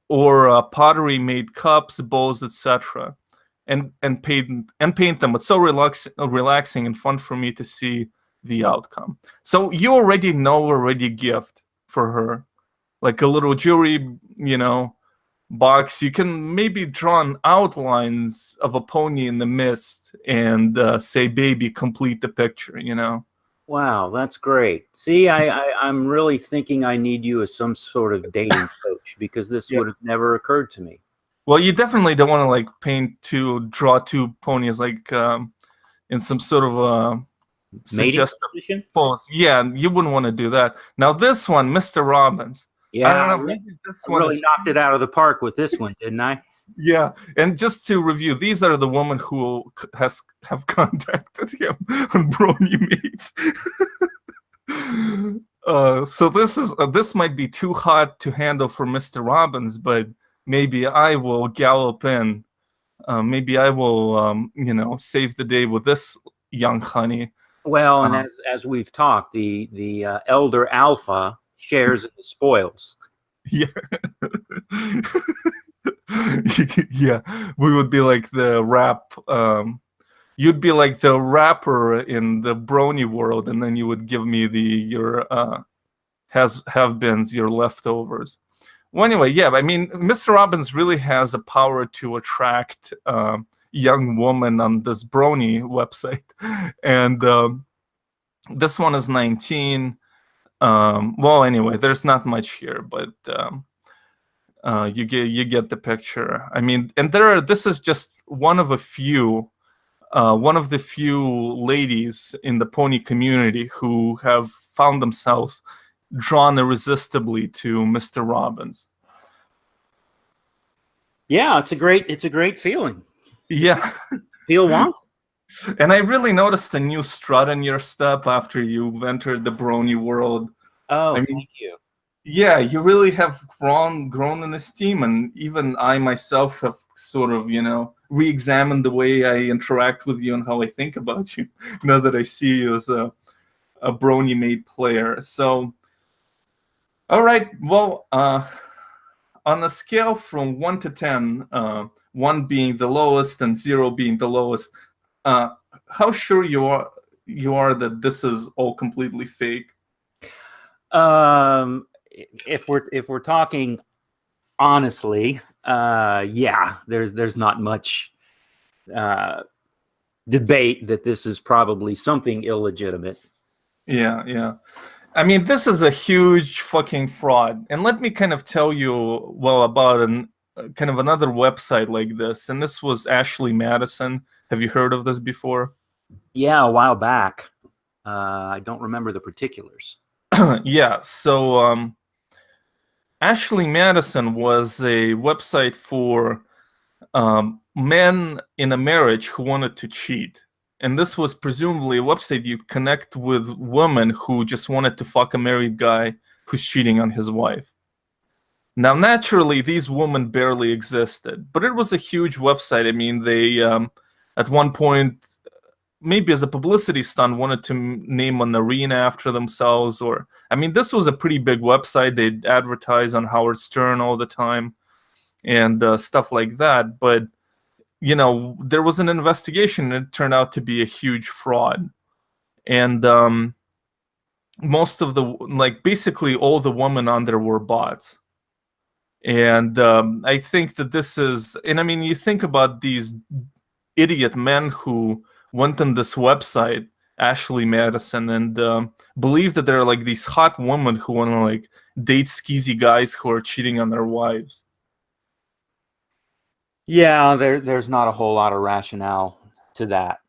or pottery-made cups, bowls, etc., and paint them. It's so relaxing and fun for me to see the outcome. So you already know a ready gift for her, like a little jewelry, box. You can maybe draw on outlines of a pony in the mist and say, "Baby, complete the picture." Wow, that's great. See, I'm really thinking I need you as some sort of dating coach, because this Yeah. would have never occurred to me. Well, you definitely don't want to like draw two ponies like in some sort of Mating suggestive position? pose. Yeah, you wouldn't want to do that. Now this one, Mr. Robbins. I Yeah, don't know. Maybe this I one really is. knocked it out of the park with this one, didn't I? Yeah, and just to review, these are the women who have contacted him on Brony Mates. So this might be too hot to handle for Mr. Robbins, but maybe I will gallop in. Maybe I will, save the day with this young honey. Well, and as we've talked, the elder alpha shares in the spoils. Yeah. Yeah, we would be like the rap. You'd be like the rapper in the brony world, and then you would give me your have-beens, your leftovers. Well, anyway, yeah, I mean, Mr. Robbins really has a power to attract young women on this brony website, and this one is 19. Well, anyway, there's not much here, but you get the picture. I mean, and this is just one of the few ladies in the pony community who have found themselves drawn irresistibly to Mr. Robbins. Yeah, it's a great feeling. Yeah. Feel wanted. And I really noticed a new strut in your step after you've entered the brony world. Oh, I mean, thank you. Yeah, you really have grown in esteem, and even I myself have sort of, re-examined the way I interact with you and how I think about you, now that I see you as a brony-made player. So, all right, well, on a scale from 1 to 10, 1 being the lowest and 0 being the lowest, how sure you are that this is all completely fake? If we're talking honestly, yeah, there's not much debate that this is probably something illegitimate. Yeah. I mean, this is a huge fucking fraud. And let me kind of tell you, well, about kind of another website like this. And this was Ashley Madison. Have you heard of this before? Yeah, a while back. I don't remember the particulars. Yeah, so Ashley Madison was a website for men in a marriage who wanted to cheat. And this was presumably a website you'd connect with women who just wanted to fuck a married guy who's cheating on his wife. Now, naturally, these women barely existed, but it was a huge website. I mean, at one point, maybe as a publicity stunt, wanted to name an arena after themselves. Or, I mean, this was a pretty big website. They'd advertise on Howard Stern all the time and stuff like that. But, you know, there was an investigation and it turned out to be a huge fraud. And most of the, like, basically all the women on there were bots. And I think that this is, and I mean, you think about these idiot men who went on this website, Ashley Madison, and believe that they're like these hot women who want to like date skeezy guys who are cheating on their wives. Yeah, there's not a whole lot of rationale to that.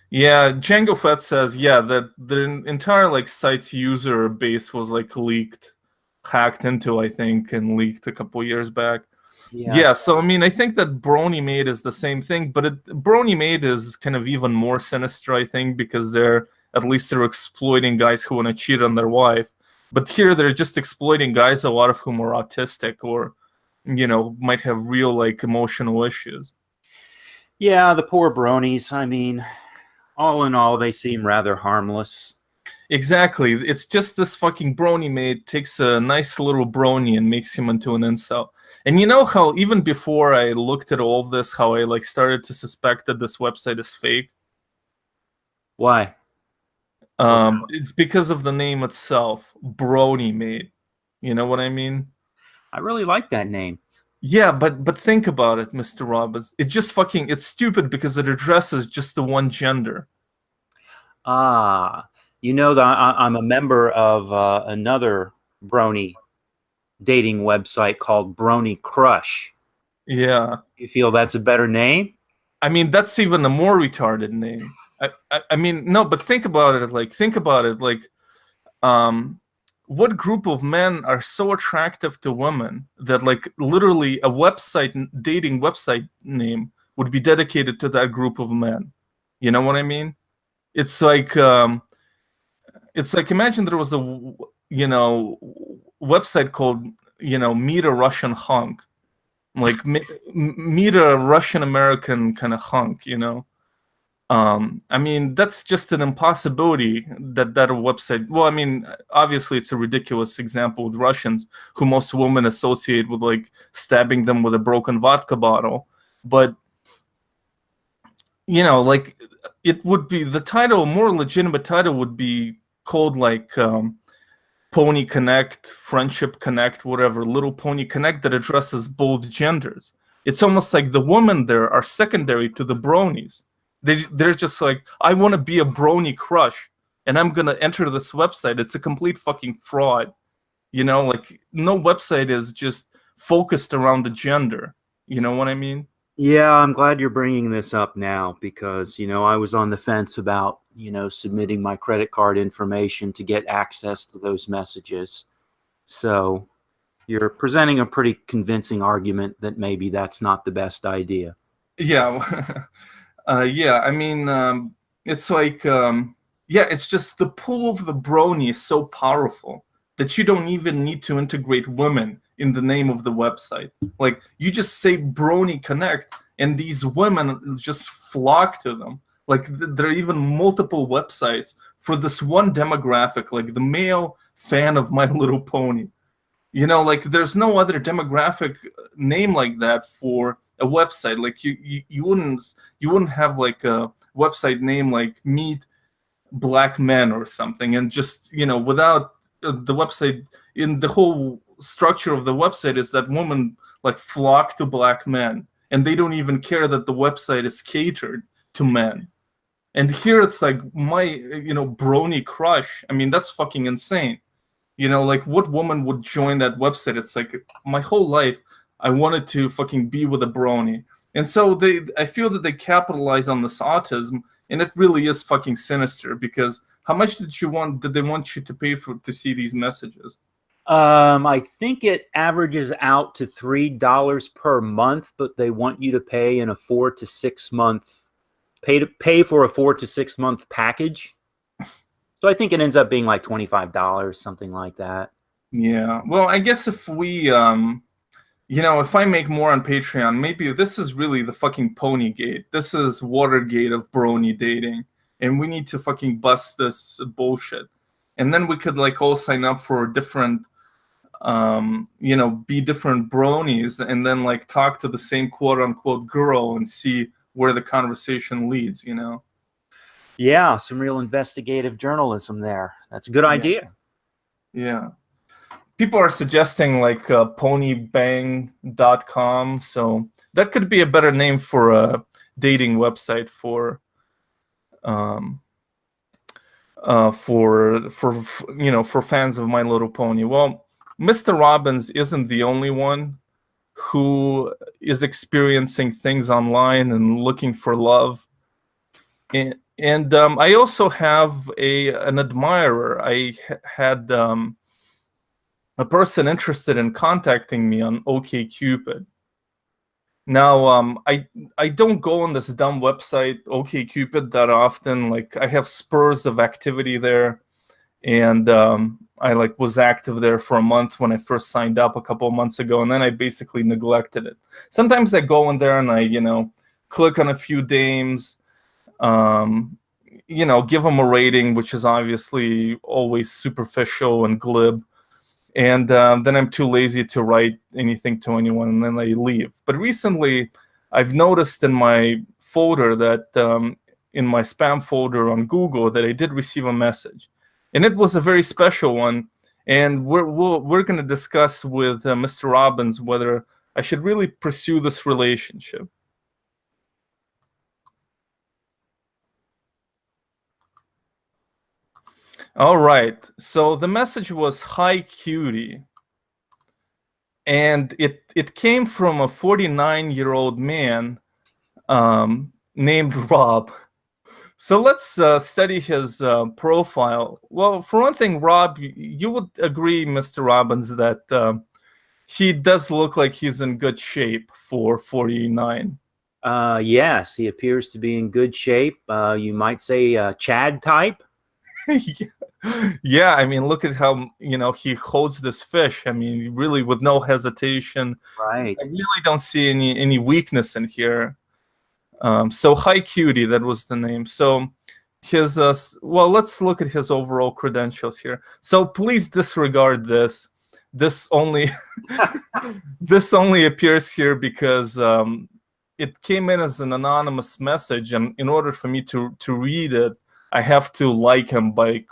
Yeah, Django Fett says, yeah, that the entire like site's user base was like hacked into, I think, and leaked a couple years back. Yeah, so I mean, I think that Brony Maid is the same thing, but Brony Maid is kind of even more sinister, I think, because they're exploiting guys who want to cheat on their wife. But here they're just exploiting guys, a lot of whom are autistic or, you know, might have real like emotional issues. Yeah, the poor bronies. I mean, all in all, they seem rather harmless. Exactly. It's just this fucking Brony Maid takes a nice little brony and makes him into an incel. And you know how even before I looked at all of this, how I like started to suspect that this website is fake? Why? It's because of the name itself, Brony Maid. You know what I mean? I really like that name. Yeah, but think about it, Mr. Robbins. It's stupid because it addresses just the one gender. Ah, you know, I'm a member of another brony dating website called Brony Crush. Yeah. You feel that's a better name? I mean, that's even a more retarded name. I mean, no, but think about it. What group of men are so attractive to women that, like, literally a dating website name would be dedicated to that group of men? You know what I mean? It's like imagine there was a website called Meet a Russian Hunk, like meet a Russian American kind of hunk, you know. I mean, that's just an impossibility that a website. Well, I mean, obviously, it's a ridiculous example with Russians, who most women associate with like stabbing them with a broken vodka bottle. But you know, like it would be the title, a more legitimate title would be called like Pony Connect, Friendship Connect, whatever, Little Pony Connect, that addresses both genders. It's almost like the women there are secondary to the bronies. They're just like, I want to be a brony crush, and I'm gonna enter this website. It's a complete fucking fraud. You know, like no website is just focused around the gender. You know what I mean? Yeah, I'm glad you're bringing this up now because, you know, I was on the fence about, you know, submitting my credit card information to get access to those messages. So you're presenting a pretty convincing argument that maybe that's not the best idea. Yeah. Yeah, I mean, it's like, yeah, it's just the pull of the brony is so powerful that you don't even need to integrate women in the name of the website. Like, you just say Brony Connect, and these women just flock to them. Like, there are even multiple websites for this one demographic, like the male fan of My Little Pony. You know, like, there's no other demographic name like that for a website. Like, you wouldn't have like a website name like Meet Black Men or something, and just, you know, without the website, in the whole structure of the website is that women like flock to black men, and they don't even care that the website is catered to men. And here it's like my, you know, brony crush. I mean, that's fucking insane. You know, like what woman would join that website? It's like my whole life I wanted to fucking be with a brony. And so I feel that they capitalize on this autism, and it really is fucking sinister because how much did they want you to pay to see these messages? I think it averages out to $3 per month, but they want you to pay in a 4 to 6 month pay for a 4 to 6 month package. So I think it ends up being like $25, something like that. Yeah. Well, I guess if we you know, if I make more on Patreon, maybe this is really the fucking pony gate. This is Watergate of brony dating. And we need to fucking bust this bullshit. And then we could like all sign up for different you know, be different bronies and then like talk to the same quote unquote girl and see where the conversation leads, you know? Yeah, some real investigative journalism there. That's a good Yeah. idea. Yeah. People are suggesting like ponybang.com, so that could be a better name for a dating website for you know, for fans of My Little Pony. Well, Mr. Robbins isn't the only one who is experiencing things online and looking for love. And I also have an admirer. I had a person interested in contacting me on OkCupid. Now, I don't go on this dumb website OkCupid that often. Like, I have spurs of activity there, and I like was active there for a month when I first signed up a couple of months ago, and then I basically neglected it. Sometimes I go in there and I, you know, click on a few dames, you know, give them a rating, which is obviously always superficial and glib. And then I'm too lazy to write anything to anyone, and then I leave. But recently, I've noticed in my folder that in my spam folder on Google that I did receive a message, and it was a very special one. And we're going to discuss with Mr. Robbins whether I should really pursue this relationship. All right. So the message was, "Hi, cutie." And it came from a 49-year-old man named Rob. So let's study his profile. Well, for one thing, Rob, you would agree, Mr. Robbins, that he does look like he's in good shape for 49. Yes, he appears to be in good shape. You might say Chad type. Yeah, I mean, look at how, you know, he holds this fish. I mean, really with no hesitation. Right. I really don't see any weakness in here. So Hi Cutie, that was the name. So his well, let's look at his overall credentials here. So please disregard this. This only this only appears here because it came in as an anonymous message, and in order for me to read it, I have to like him by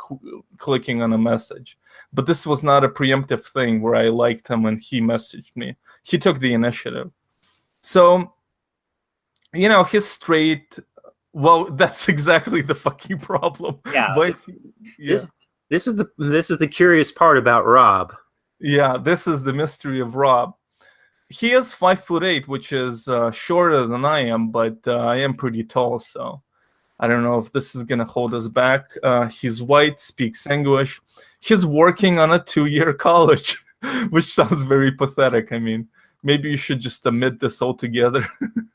clicking on a message. But this was not a preemptive thing where I liked him and he messaged me. He took the initiative. So, you know, he's straight. Well, that's exactly the fucking problem. Yeah. But, yeah. This is the curious part about Rob. Yeah, this is the mystery of Rob. He is 5'8", which is shorter than I am, but I am pretty tall, so I don't know if this is gonna hold us back. He's white, speaks English. He's working on a 2-year college, which sounds very pathetic. I mean, maybe you should just omit this altogether,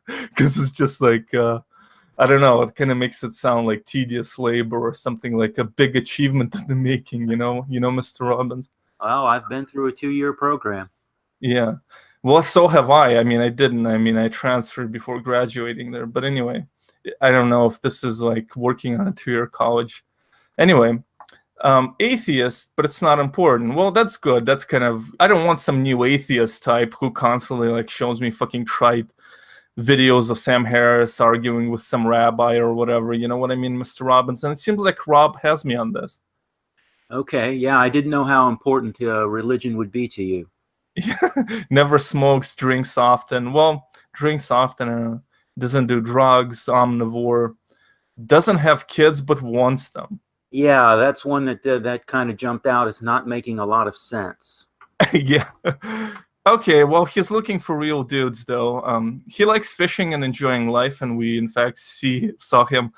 because it's just like I don't know. It kind of makes it sound like tedious labor or something, like a big achievement in the making. You know, Mr. Robbins. Well, I've been through a 2-year program. Yeah. Well, so have I. I mean, I didn't. I mean, I transferred before graduating there. But anyway, I don't know if this is like working on a 2-year college. Anyway, atheist, but it's not important. Well, that's good. That's kind of, I don't want some new atheist type who constantly like shows me fucking trite videos of Sam Harris arguing with some rabbi or whatever. You know what I mean, Mr. Robbins? And it seems like Rob has me on this. Okay, yeah, I didn't know how important religion would be to you. Never smokes, drinks often. Well, drinks often, doesn't do drugs, omnivore, doesn't have kids but wants them. Yeah, that's one that kind of jumped out as not making a lot of sense. Yeah. Okay, well, he's looking for real dudes, though. He likes fishing and enjoying life, and we, in fact, saw him.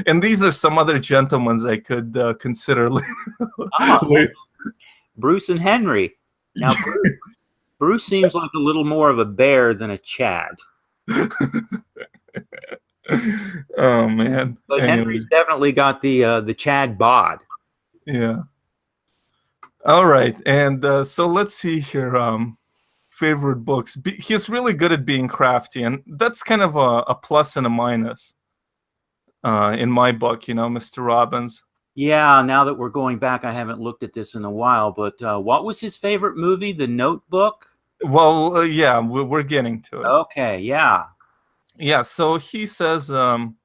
And these are some other gentlemen I could consider later. Oh, Bruce and Henry. Now, Bruce seems like a little more of a bear than a Chad. Oh, man. But Henry's definitely got the Chad bod. Yeah. All right, and so let's see here. favorite books. He's really good at being crafty, and that's kind of a plus and a minus in my book, Mr. Robbins. Yeah, now that we're going back, I haven't looked at this in a while, but what was his favorite movie? The Notebook? Well, yeah, we're getting to it. Okay, yeah. Yeah, so he says, I'm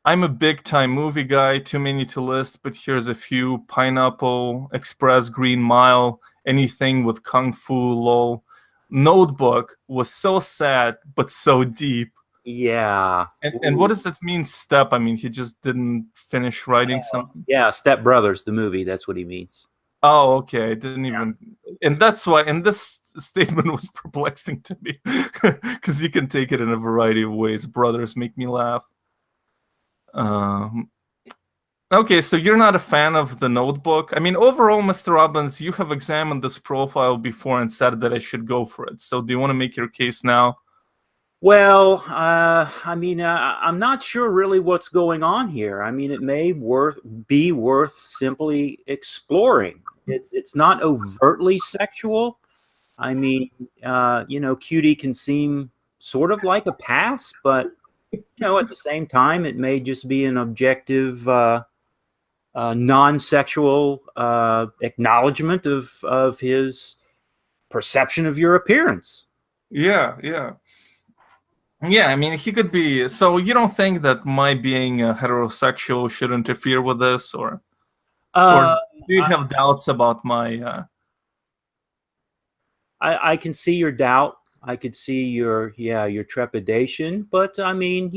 a big-time movie guy, too many to list, but here's a few. Pineapple Express, Green Mile, anything with Kung Fu, lol. Notebook was so sad, but so deep. Yeah. And what does that mean, step? I mean, he just didn't finish writing something? Yeah, Step Brothers, the movie, that's what he means. Oh, okay. I didn't even... And that's why... And this statement was perplexing to me. Because you can take it in a variety of ways. Brothers make me laugh. Okay, so you're not a fan of The Notebook. I mean, overall, Mr. Robbins, you have examined this profile before and said that I should go for it. So do you want to make your case now? Well, I mean, I'm not sure really what's going on here. I mean, it may be worth simply exploring. It's not overtly sexual. I mean, Cutie can seem sort of like a pass, but at the same time, it may just be an objective, non-sexual acknowledgement of his perception of your appearance. Yeah. Yeah, I mean, he could be... So you don't think that my being heterosexual should interfere with this, or do you have doubts about my... I can see your doubt. I could see your trepidation, but I mean,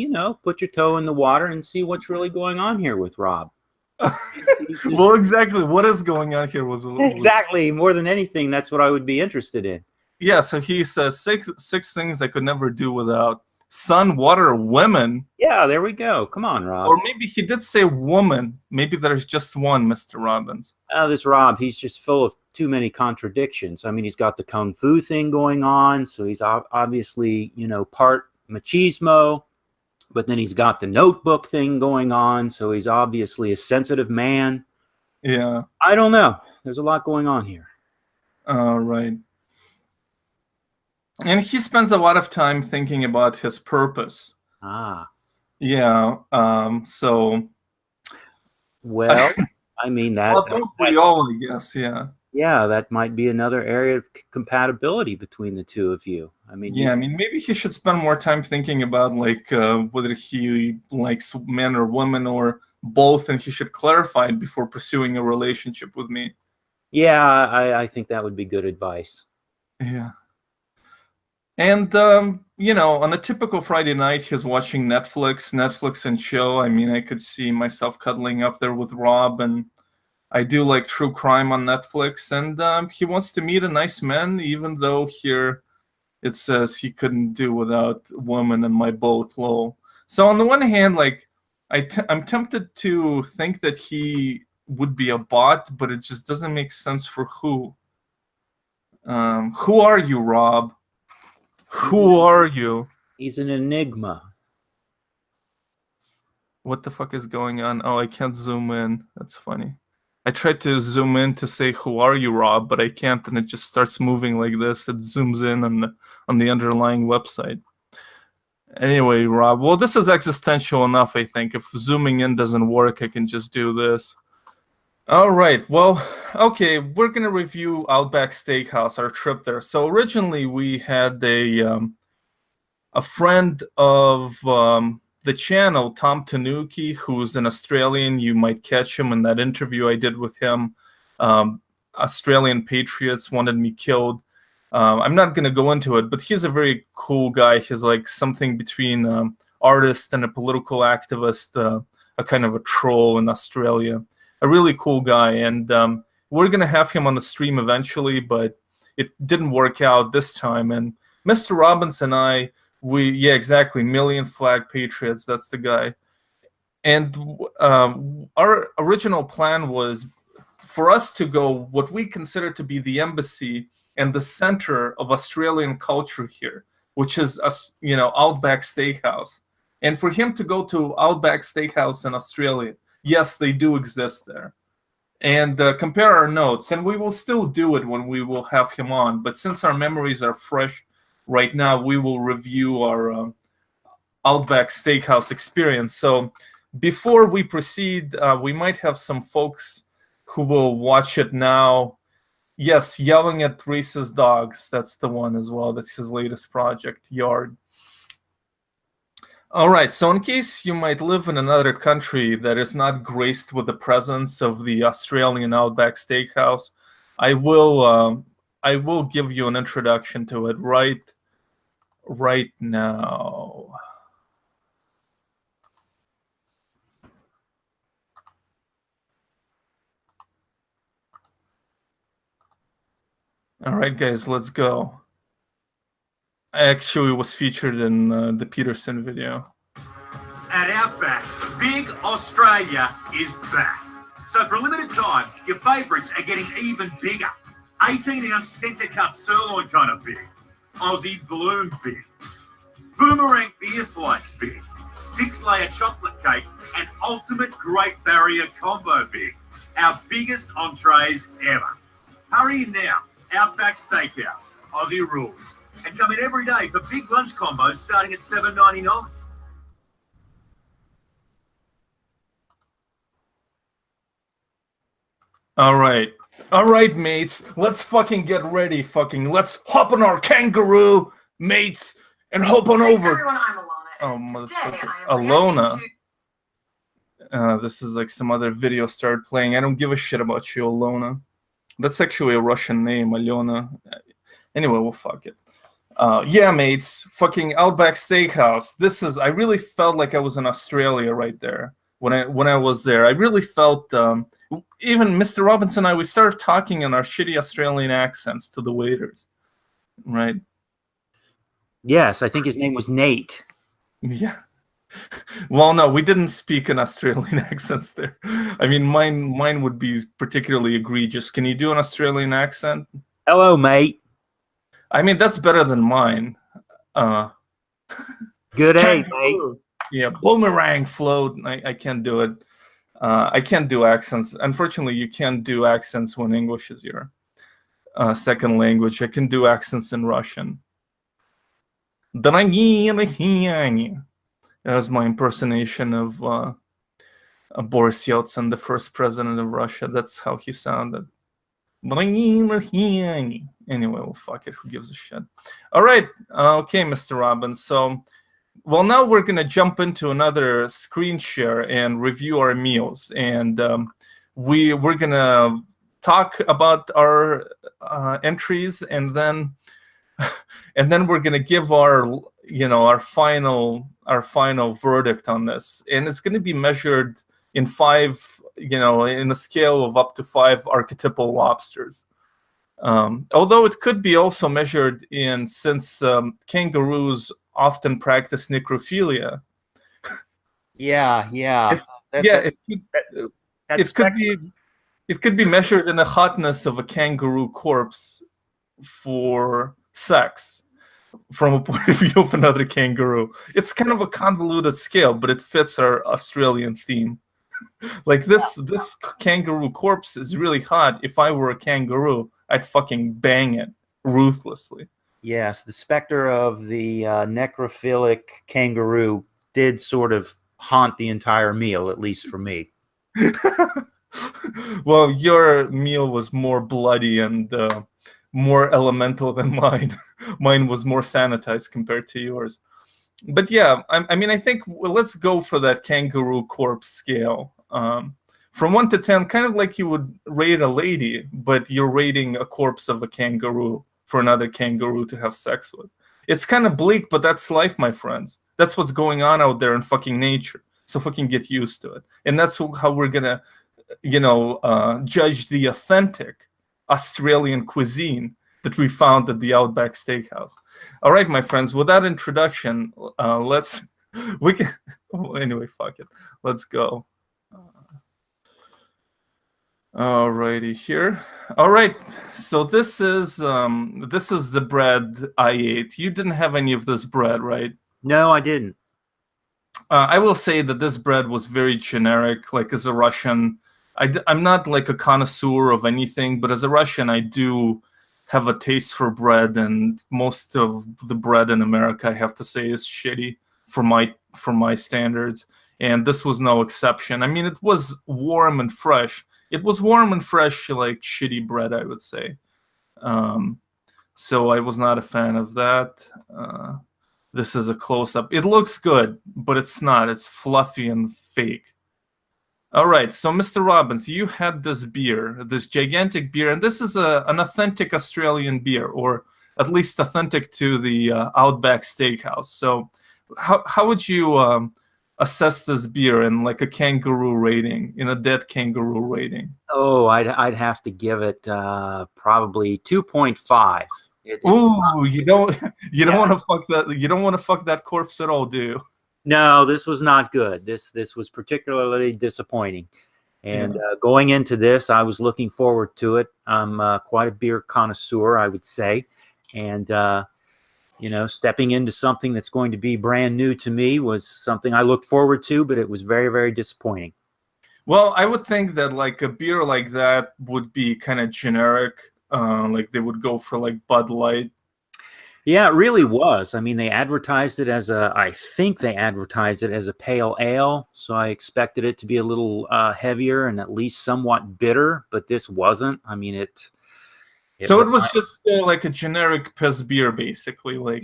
put your toe in the water and see what's really going on here with Rob. Well, exactly. What is going on here with... Exactly. More than anything, that's what I would be interested in. Yeah, so he says six things I could never do without: sun, water, women. Yeah, there we go. Come on, Rob. Or maybe he did say woman. Maybe there's just one, Mr. Robbins. This Rob, he's just full of too many contradictions. I mean, he's got the Kung Fu thing going on, so he's obviously, part machismo, but then he's got the Notebook thing going on, so he's obviously a sensitive man. Yeah. I don't know. There's a lot going on here. Right. And he spends a lot of time thinking about his purpose. Yeah. So. Well, I mean that. Well, don't we all? I guess. Yeah. Yeah, that might be another area of compatibility between the two of you. I mean. Yeah, I mean, maybe he should spend more time thinking about whether he likes men or women or both, and he should clarify it before pursuing a relationship with me. Yeah, I think that would be good advice. Yeah. And, on a typical Friday night, he's watching Netflix and chill. I mean, I could see myself cuddling up there with Rob, and I do like true crime on Netflix. And he wants to meet a nice man, even though here it says he couldn't do without women in my boat, lol. So on the one hand, I'm tempted to think that he would be a bot, but it just doesn't make sense for who. Who are you, Rob? Who are you? He's an enigma. What the fuck is going on? Oh, I can't zoom in. That's funny. I tried to zoom in to say, who are you, Rob? But I can't, and it just starts moving like this. It zooms in on the underlying website. Anyway, Rob, well, this is existential enough, I think. If zooming in doesn't work, I can just do this. All right, well, okay, we're going to review Outback Steakhouse, our trip there. So originally we had a friend of the channel, Tom Tanuki, who's an Australian. You might catch him in that interview I did with him. Australian patriots wanted me killed. I'm not going to go into it, but he's a very cool guy. He's like something between artist and a political activist, a kind of a troll in Australia. A really cool guy, and we're going to have him on the stream eventually, but it didn't work out this time. And Mr. Robbins and I, yeah, exactly, Million Flag Patriots, that's the guy. And our original plan was for us to go what we consider to be the embassy and the center of Australian culture here, which is, Outback Steakhouse. And for him to go to Outback Steakhouse in Australia, yes, they do exist there. and compare our notes. And we will still do it when we will have him on. But since our memories are fresh right now, we will review our Outback Steakhouse experience. So before we proceed, we might have some folks who will watch it now. Yes, Yelling at Racist Dogs. That's the one as well. That's his latest project, Yard. All right, so in case you might live in another country that is not graced with the presence of the Australian Outback Steakhouse, I will give you an introduction to it right now. All right, guys, let's go. I actually was featured in the Peterson video. At Outback, Big Australia is back. So for a limited time, your favourites are getting even bigger. 18-ounce centre cut sirloin kind of big. Aussie Bloom big. Boomerang beer flights big. 6-layer chocolate cake and ultimate Great Barrier combo big. Our biggest entrees ever. Hurry in now. Outback Steakhouse. Aussie rules. And come in every day for big lunch combos starting at $7.99. All right, mates. Let's fucking get ready. Let's hop on our kangaroo, mates, and hop on over. Everyone, I'm Alona. Oh, Today motherfucker. I am Alona. reacting This is like some other video started playing. I don't give a shit about you, Alona. That's actually a Russian name, Alona. Anyway, well, fuck it. Yeah, mates. Fucking Outback Steakhouse. I really felt like I was in Australia right there. When I was there, I really felt even Mr. Robinson and I, we started talking in our shitty Australian accents to the waiters, right? Yes, I think his name was Nate. Yeah. Well, no, we didn't speak in Australian accents there. I mean, mine would be particularly egregious. Can you do an Australian accent? Hello, mate. I mean, that's better than mine. Good day, mate. Yeah, boomerang float. I can't do it. I can't do accents. Unfortunately, you can't do accents when English is your second language. I can do accents in Russian. That was my impersonation of Boris Yeltsin, the first president of Russia. That's how he sounded. Anyway, well, fuck it. Who gives a shit? All right. Okay, Mr. Robbins. So, well, now we're going to jump into another screen share and review our meals. And we're going to talk about our entries, and then we're going to give our final verdict on this. And it's going to be measured in in a scale of up to 5 archetypal lobsters. Although it could be also measured since kangaroos often practice necrophilia. Yeah. It could be measured in the hotness of a kangaroo corpse for sex from a point of view of another kangaroo. It's kind of a convoluted scale, but it fits our Australian theme. Like this kangaroo corpse is really hot. If I were a kangaroo, I'd fucking bang it ruthlessly. Yes, the specter of the necrophilic kangaroo did sort of haunt the entire meal, at least for me. Well, your meal was more bloody and more elemental than mine. Mine was more sanitized compared to yours. But yeah, I mean, I think let's go for that kangaroo corpse scale. From 1 to 10, kind of like you would rate a lady, but you're rating a corpse of a kangaroo for another kangaroo to have sex with. It's kind of bleak, but that's life, my friends. That's what's going on out there in fucking nature. So fucking get used to it. And that's how we're gonna, judge the authentic Australian cuisine that we found at the Outback Steakhouse. All right, my friends, with that introduction, anyway, fuck it. Let's go. Alrighty here. All right, so this is the bread I ate. You didn't have any of this bread, right? No, I didn't. I will say that this bread was very generic, like as a Russian. I'm not like a connoisseur of anything, but as a Russian, I do have a taste for bread, and most of the bread in America, I have to say, is shitty for my standards. And this was no exception. I mean, it was warm and fresh. It was warm and fresh, like shitty bread, I would say. So I was not a fan of that. This is a close-up. It looks good, but it's not. It's fluffy and fake. All right, so Mr. Robbins, you had this beer, this gigantic beer, and this is an authentic Australian beer, or at least authentic to the Outback Steakhouse. So how would you assess this beer in like a kangaroo rating, in a dead kangaroo rating? Oh, I'd have to give it probably 2.5. Ooh, you don't Yeah. want to fuck that. You don't want to fuck that corpse at all, do you? No, this was not good. This was particularly disappointing. And going into this, I was looking forward to it. I'm quite a beer connoisseur, I would say. And, stepping into something that's going to be brand new to me was something I looked forward to, but it was very, very disappointing. Well, I would think that like a beer like that would be kind of generic. Like they would go for like Bud Light. Yeah, it really was. I mean, I think they advertised it as a pale ale, so I expected it to be a little heavier and at least somewhat bitter, but this wasn't. I mean, it was just like a generic piss beer, basically. Like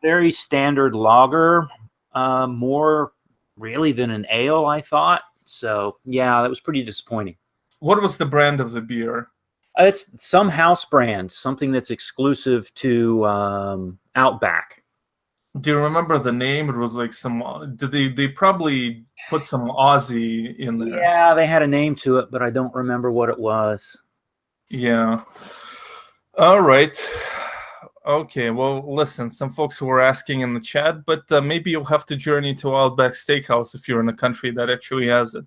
very standard lager, more really than an ale, I thought. So yeah, that was pretty disappointing. What was the brand of the beer? It's some house brand, something that's exclusive to Outback. Do you remember the name? It was like some. Did they probably put some Aussie in there? Yeah, they had a name to it, but I don't remember what it was. Yeah. All right. Okay. Well, listen. Some folks were asking in the chat, but maybe you'll have to journey to Outback Steakhouse if you're in a country that actually has it,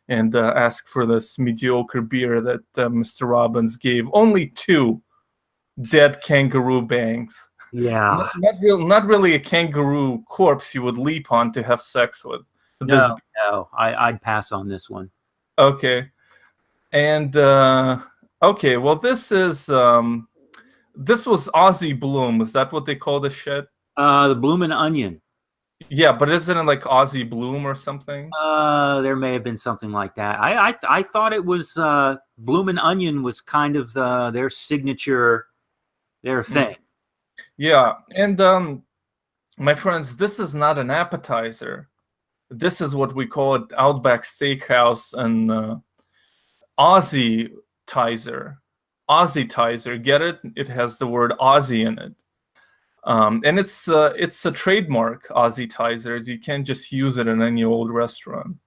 and ask for this mediocre beer that Mr. Robbins gave only 2 dead kangaroo bangs. Yeah. Not really a kangaroo corpse you would leap on to have sex with. No, I'd pass on this one. Okay. And okay, well this was Aussie Bloom. Is that what they call this shit? The Bloomin' Onion. Yeah, but isn't it like Aussie Bloom or something? There may have been something like that. I thought it was Bloomin' Onion was kind of their signature, their thing. Yeah, and my friends, this is not an appetizer. This is what we call it Outback Steakhouse and Aussie Tizer. Aussie Tizer, get it? It has the word Aussie in it. And it's a trademark, Aussie Tizers. You can't just use it in any old restaurant.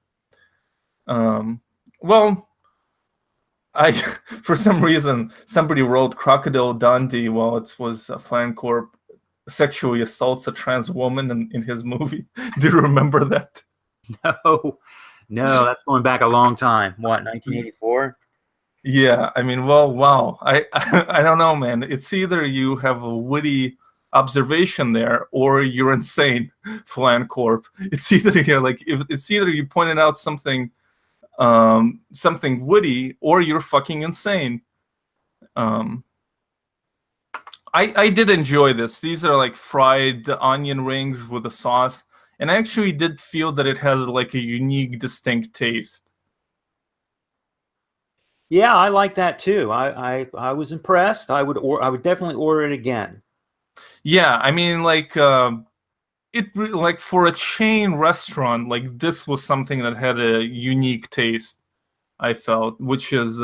Well, for some reason, somebody wrote Crocodile Dundee while it was Flancorp sexually assaults a trans woman in his movie. Do you remember that? No, that's going back a long time. What, 1984? Yeah, I mean, well, wow. I don't know, man. It's either you have a witty observation there or you're insane, Flancorp. It's either you pointed out something witty or you're fucking insane. I did enjoy this. These are like fried onion rings with a sauce, and I actually did feel that it had like a unique, distinct taste. Yeah, I like that too. I was impressed. I would definitely order it again. Yeah, I mean, like like for a chain restaurant, like this was something that had a unique taste. I felt, which is,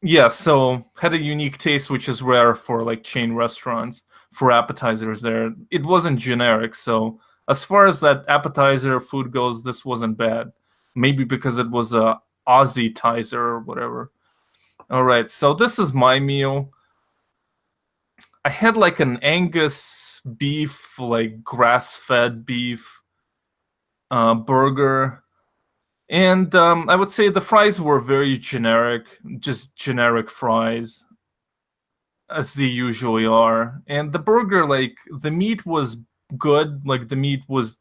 yeah, so had a unique taste, which is rare for like chain restaurants. For appetizers, there it wasn't generic. So as far as that appetizer food goes, this wasn't bad. Maybe because it was a Aussie Tizer or whatever. All right, so this is my meal. I had like an Angus beef, like grass-fed beef burger. And I would say the fries were very generic, just generic fries, as they usually are. And the burger, like, the meat was good. Like, the meat was,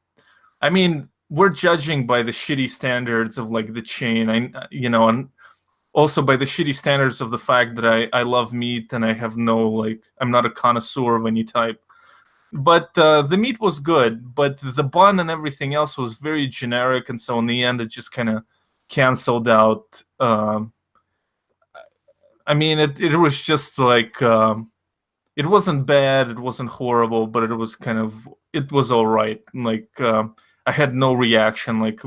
I mean, we're judging by the shitty standards of like the chain. And also by the shitty standards of the fact that I love meat and I have no like I'm not a connoisseur of any type. But the meat was good, but the bun and everything else was very generic, and so in the end, it just kind of canceled out. I mean, it was just like it wasn't bad, it wasn't horrible, but it was all right. Like I had no reaction, like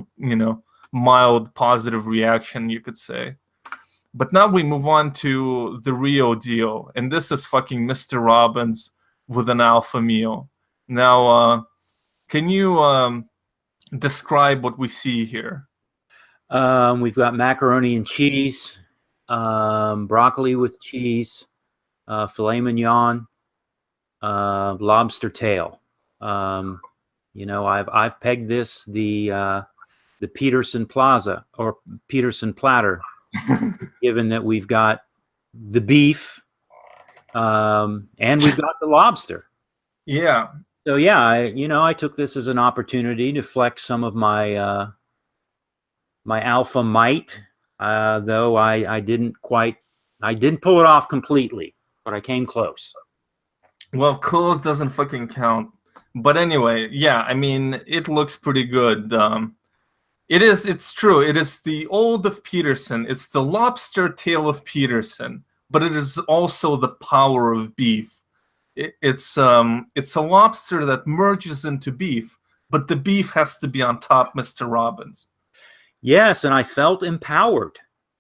mild positive reaction, you could say. But now we move on to the real deal, and this is fucking Mr. Robbins with an alpha meal. Now, can you describe what we see here? We've got macaroni and cheese, broccoli with cheese, filet mignon, lobster tail. I've pegged this the Peterson Plaza or Peterson platter, given that we've got the beef and we've got the lobster. Yeah. So yeah, I took this as an opportunity to flex some of my my alpha might, though I didn't pull it off completely, but I came close. Well, close doesn't fucking count. But anyway, yeah, I mean, it looks pretty good. It's true. It is the old of Peterson. It's the lobster tail of Peterson, but it is also the power of beef. It's a lobster that merges into beef, but the beef has to be on top, Mr. Robbins. Yes, and I felt empowered.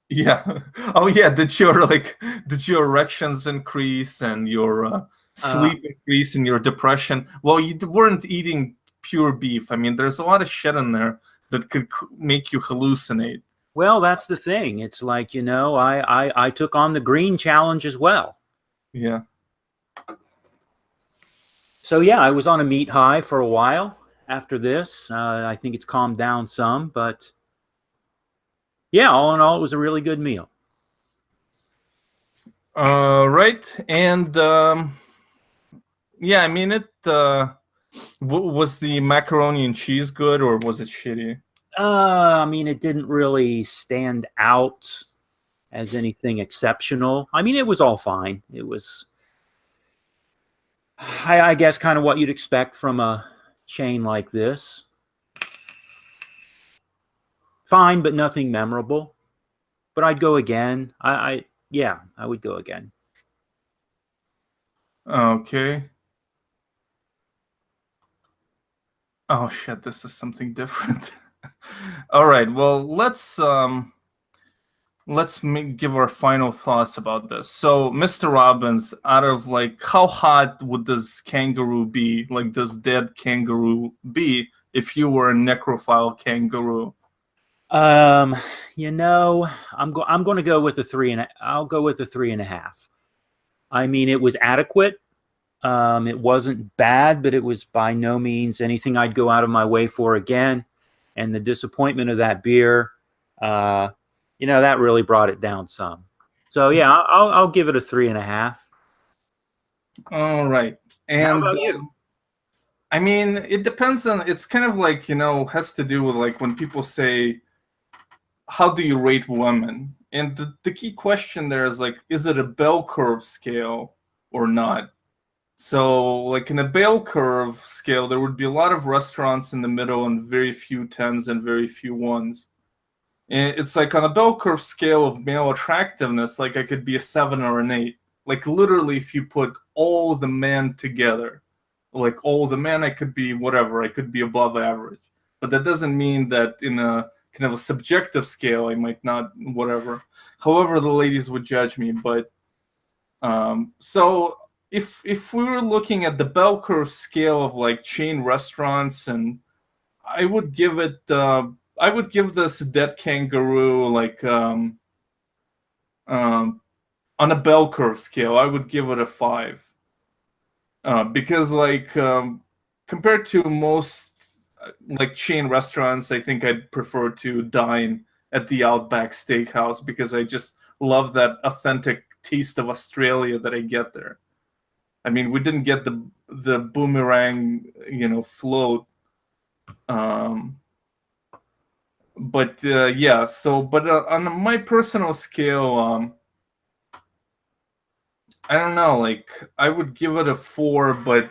Yeah. Oh yeah. Did your erections increase and your sleep increase and your depression? Well, you weren't eating pure beef. I mean, there's a lot of shit in there that could make you hallucinate. Well, that's the thing. It's like, I took on the green challenge as well. Yeah. So yeah, I was on a meat high for a while after this. I think it's calmed down some, but yeah, all in all, it was a really good meal. Right. And yeah, I mean, was the macaroni and cheese good or was it shitty? I mean, it didn't really stand out as anything exceptional. I mean, it was all fine. It was, I guess, kind of what you'd expect from a chain like this. Fine, but nothing memorable. But I'd go again. Yeah, I would go again. Okay. Oh shit, this is something different. All right, well, let's give our final thoughts about this. So, Mr. Robbins, out of like, how hot would this kangaroo be? Like, this dead kangaroo be if you were a necrophile kangaroo? I'm going to go with a 3 and I'll go with a 3.5. I mean, it was adequate. It wasn't bad, but it was by no means anything I'd go out of my way for again. And the disappointment of that beer, that really brought it down some. So yeah, I'll give it a 3.5. All right. And how about you? I mean, it depends on. It's kind of like has to do with like when people say, "How do you rate women?" And the key question there is like, is it a bell curve scale or not? So, like in a bell curve scale, there would be a lot of restaurants in the middle and very few 10s and very few 1s. And it's like on a bell curve scale of male attractiveness, like I could be a 7 or an 8. Like literally, if you put all the men together, like all the men, I could be whatever. I could be above average. But that doesn't mean that in a kind of a subjective scale, I might not, whatever. However, the ladies would judge me. But so if we were looking at the bell curve scale of like chain restaurants, and I would give this dead kangaroo like on a bell curve scale, I would give it a 5 because like compared to most like chain restaurants, I think I'd prefer to dine at the Outback Steakhouse because I just love that authentic taste of Australia that I get there. I mean, we didn't get the boomerang, float but yeah. So, but on my personal scale, I don't know. Like, I would give it a 4, but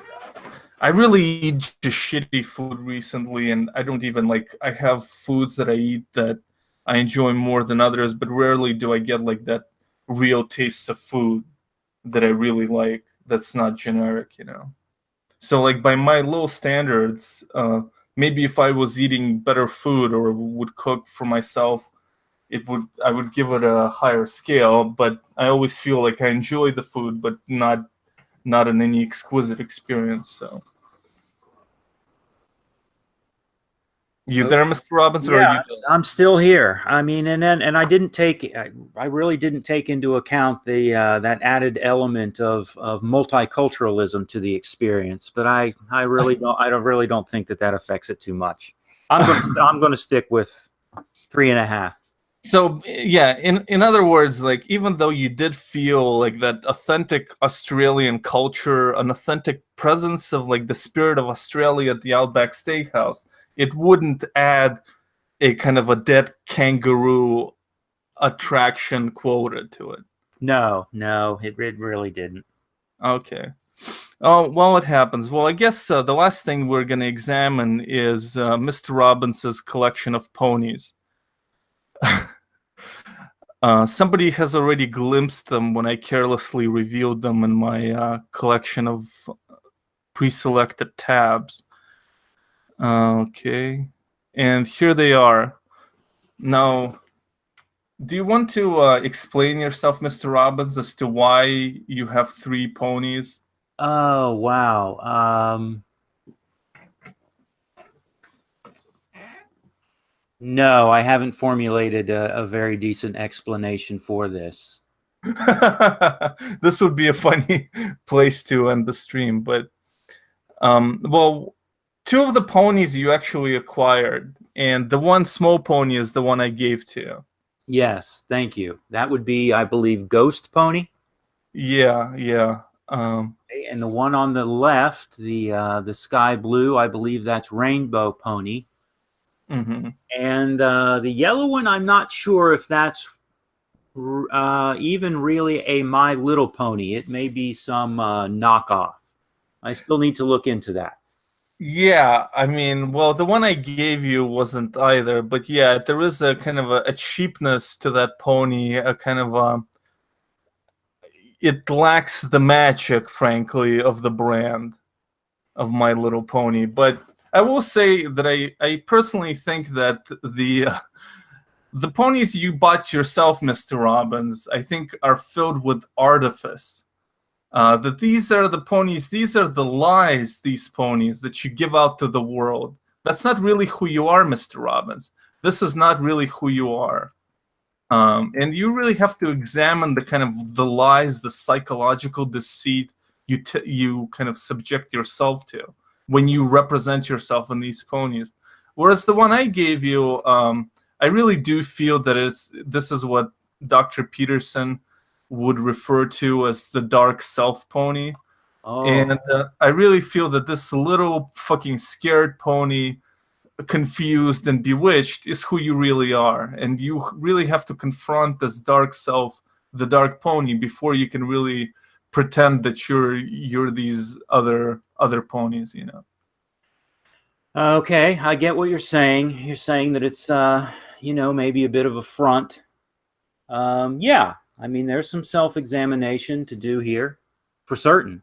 I really eat just shitty food recently, and I don't even like. I have foods that I eat that I enjoy more than others, but rarely do I get like that real taste of food that I really like. That's not generic, you know. So, like by my low standards, maybe if I was eating better food or would cook for myself, I would give it a higher scale. But I always feel like I enjoy the food, but not in any exquisite experience. So. You there, Mr. Robbins, or are Yeah, you? I'm still here. I mean, and I didn't take, I really didn't take into account the that added element of multiculturalism to the experience. But I really don't think that affects it too much. I'm going to stick with 3.5. So yeah, in other words, like even though you did feel like that authentic Australian culture, an authentic presence of like the spirit of Australia at the Outback Steakhouse, it wouldn't add a kind of a dead kangaroo attraction quota to it. No, it really didn't. Okay. Oh, well, it happens. Well, I guess the last thing we're going to examine is Mr. Robbins's collection of ponies. Somebody has already glimpsed them when I carelessly revealed them in my collection of pre-selected tabs. Okay. And here they are. Now, do you want to explain yourself, Mr. Robbins, as to why you have 3 ponies? Oh, wow. No, I haven't formulated a very decent explanation for this. This would be a funny place to end the stream, but well, 2 of the ponies you actually acquired, and the one small pony is the one I gave to you. Yes, thank you. That would be, I believe, Ghost Pony. Yeah. And the one on the left, the sky blue, I believe that's Rainbow Pony. Mm-hmm. And the yellow one, I'm not sure if that's even really a My Little Pony. It may be some knockoff. I still need to look into that. Yeah, I mean, well, the one I gave you wasn't either, but yeah, there is a kind of a cheapness to that pony, a kind of it lacks the magic, frankly, of the brand of My Little Pony. But I will say that I personally think that the ponies you bought yourself, Mr. Robbins, I think are filled with artifice. That these are the ponies, these are the lies, these ponies that you give out to the world. That's not really who you are, Mr. Robbins. This is not really who you are. And you really have to examine the kind of the lies, the psychological deceit you kind of subject yourself to when you represent yourself in these ponies. Whereas the one I gave you, I really do feel that this is what Dr. Peterson would refer to as the dark self pony. Oh. And I really feel that this little fucking scared pony, confused and bewitched, is who you really are. And you really have to confront this dark self, the dark pony, before you can really pretend that you're these other ponies, you know. Okay, I get what you're saying. You're saying that it's maybe a bit of a front. Yeah, I mean, there's some self-examination to do here, for certain.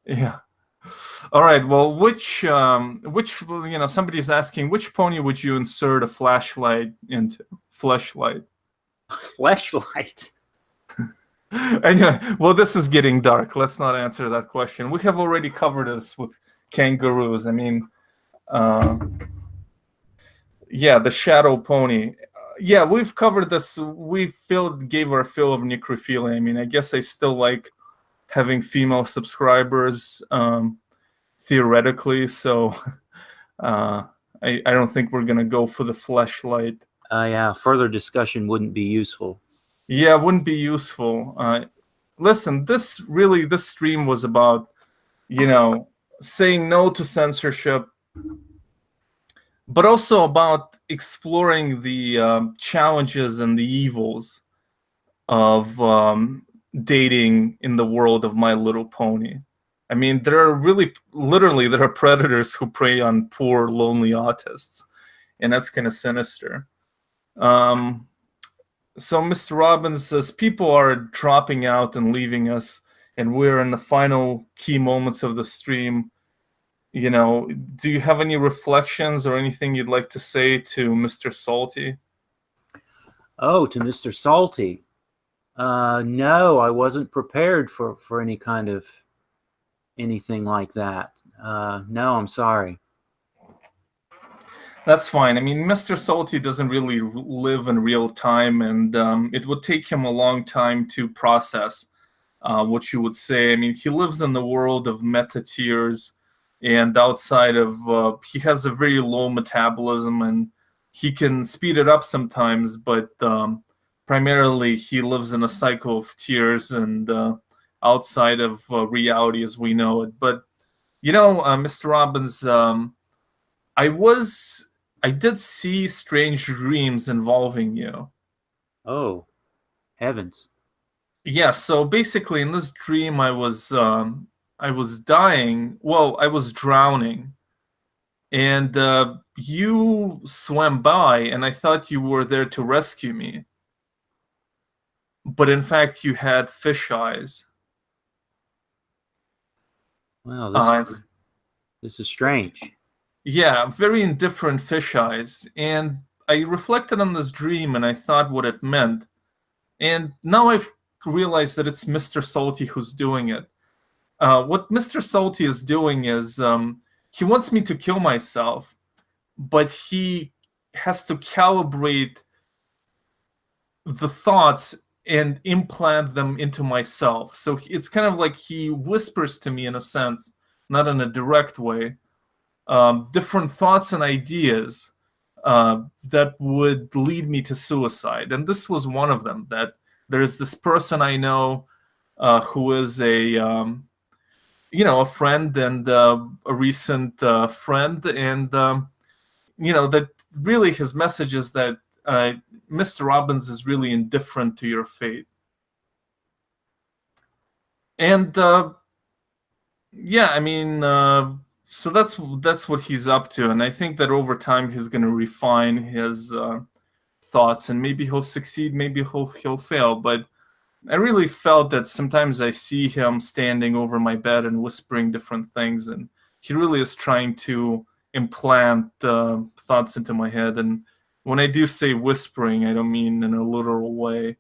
Yeah. All right. Well, which somebody's asking, which pony would you insert a flashlight into? Fleshlight. Fleshlight. Anyway, well, this is getting dark. Let's not answer that question. We have already covered this with kangaroos. I mean, yeah, the shadow pony. Yeah, we've covered this. Gave our fill of necrophilia. I mean, I guess I still like having female subscribers, theoretically. So I don't think we're gonna go for the fleshlight. Yeah, further discussion wouldn't be useful. Yeah, it wouldn't be useful. Listen, this stream was about, saying no to censorship, but also about exploring the challenges and the evils of dating in the world of My Little Pony. I mean, there are literally, there are predators who prey on poor, lonely autists, and that's kind of sinister. So, Mr. Robbins, as people are dropping out and leaving us, and we're in the final key moments of the stream, do you have any reflections or anything you'd like to say to Mr. Salty? Oh, to Mr. Salty. No, I wasn't prepared for any kind of anything like that. No, I'm sorry. That's fine. I mean, Mr. Salty doesn't really live in real time, and it would take him a long time to process what you would say. I mean, he lives in the world of meta tears, and outside of, he has a very low metabolism, and he can speed it up sometimes, but primarily he lives in a cycle of tears and outside of reality as we know it. But, Mr. Robbins, I did see strange dreams involving you. Oh, heavens. Yeah, so basically in this dream I was dying. Well, I was drowning. And you swam by and I thought you were there to rescue me. But in fact you had fish eyes. Well, Uh, this is strange. yeah, very indifferent fish eyes. And I reflected on this dream and I thought what it meant. And now I've realized that it's Mr. Salty who's doing it. What Mr. Salty is doing is he wants me to kill myself, but he has to calibrate the thoughts and implant them into myself. So it's kind of like he whispers to me in a sense, not in a direct way, different thoughts and ideas that would lead me to suicide. And this was one of them, that there's this person I know who is a friend and a recent friend, and that really his message is that Mr. Robbins is really indifferent to your fate. And yeah, I mean, so that's what he's up to, and I think that over time he's going to refine his thoughts, and maybe he'll succeed, maybe he'll fail. But I really felt that sometimes I see him standing over my bed and whispering different things, and he really is trying to implant thoughts into my head. And when I do say whispering, I don't mean in a literal way.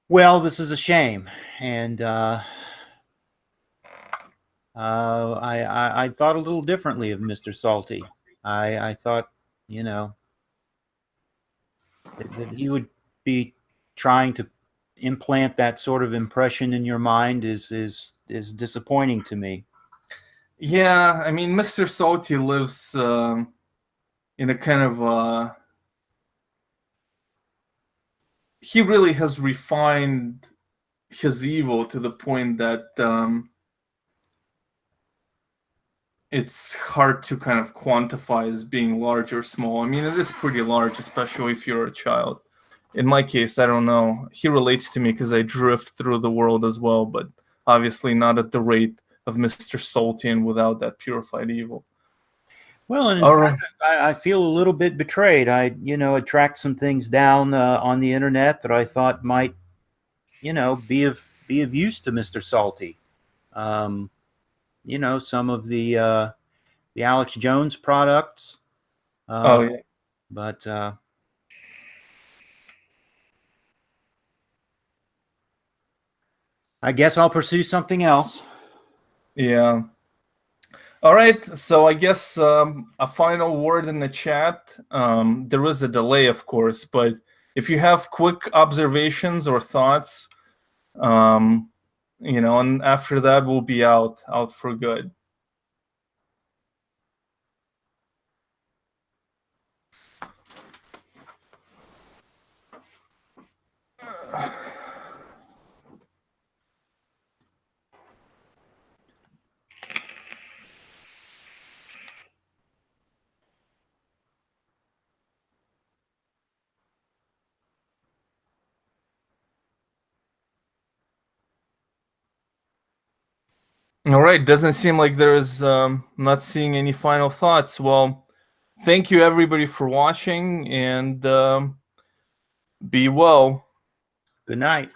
Well, this is a shame, and I thought a little differently of Mr. Salty. I thought, that he would be trying to implant that sort of impression in your mind is disappointing to me. Yeah, I mean, Mr. Salty lives in a kind of he really has refined his evil to the point that it's hard to kind of quantify as being large or small. I mean, it is pretty large, especially if you're a child. In my case, I don't know. He relates to me because I drift through the world as well, but obviously not at the rate of Mr. Salty and without that purified evil. Well, and in fact, I feel a little bit betrayed. I tracked some things down on the internet that I thought might, be of use to Mr. Salty. Some of the Alex Jones products. Oh yeah. But I guess I'll pursue something else. Yeah. All right, so I guess a final word in the chat. There is a delay, of course, but if you have quick observations or thoughts, and after that we'll be out for good. All right. Doesn't seem like there is not seeing any final thoughts. Well, thank you everybody for watching, and be well. Good night.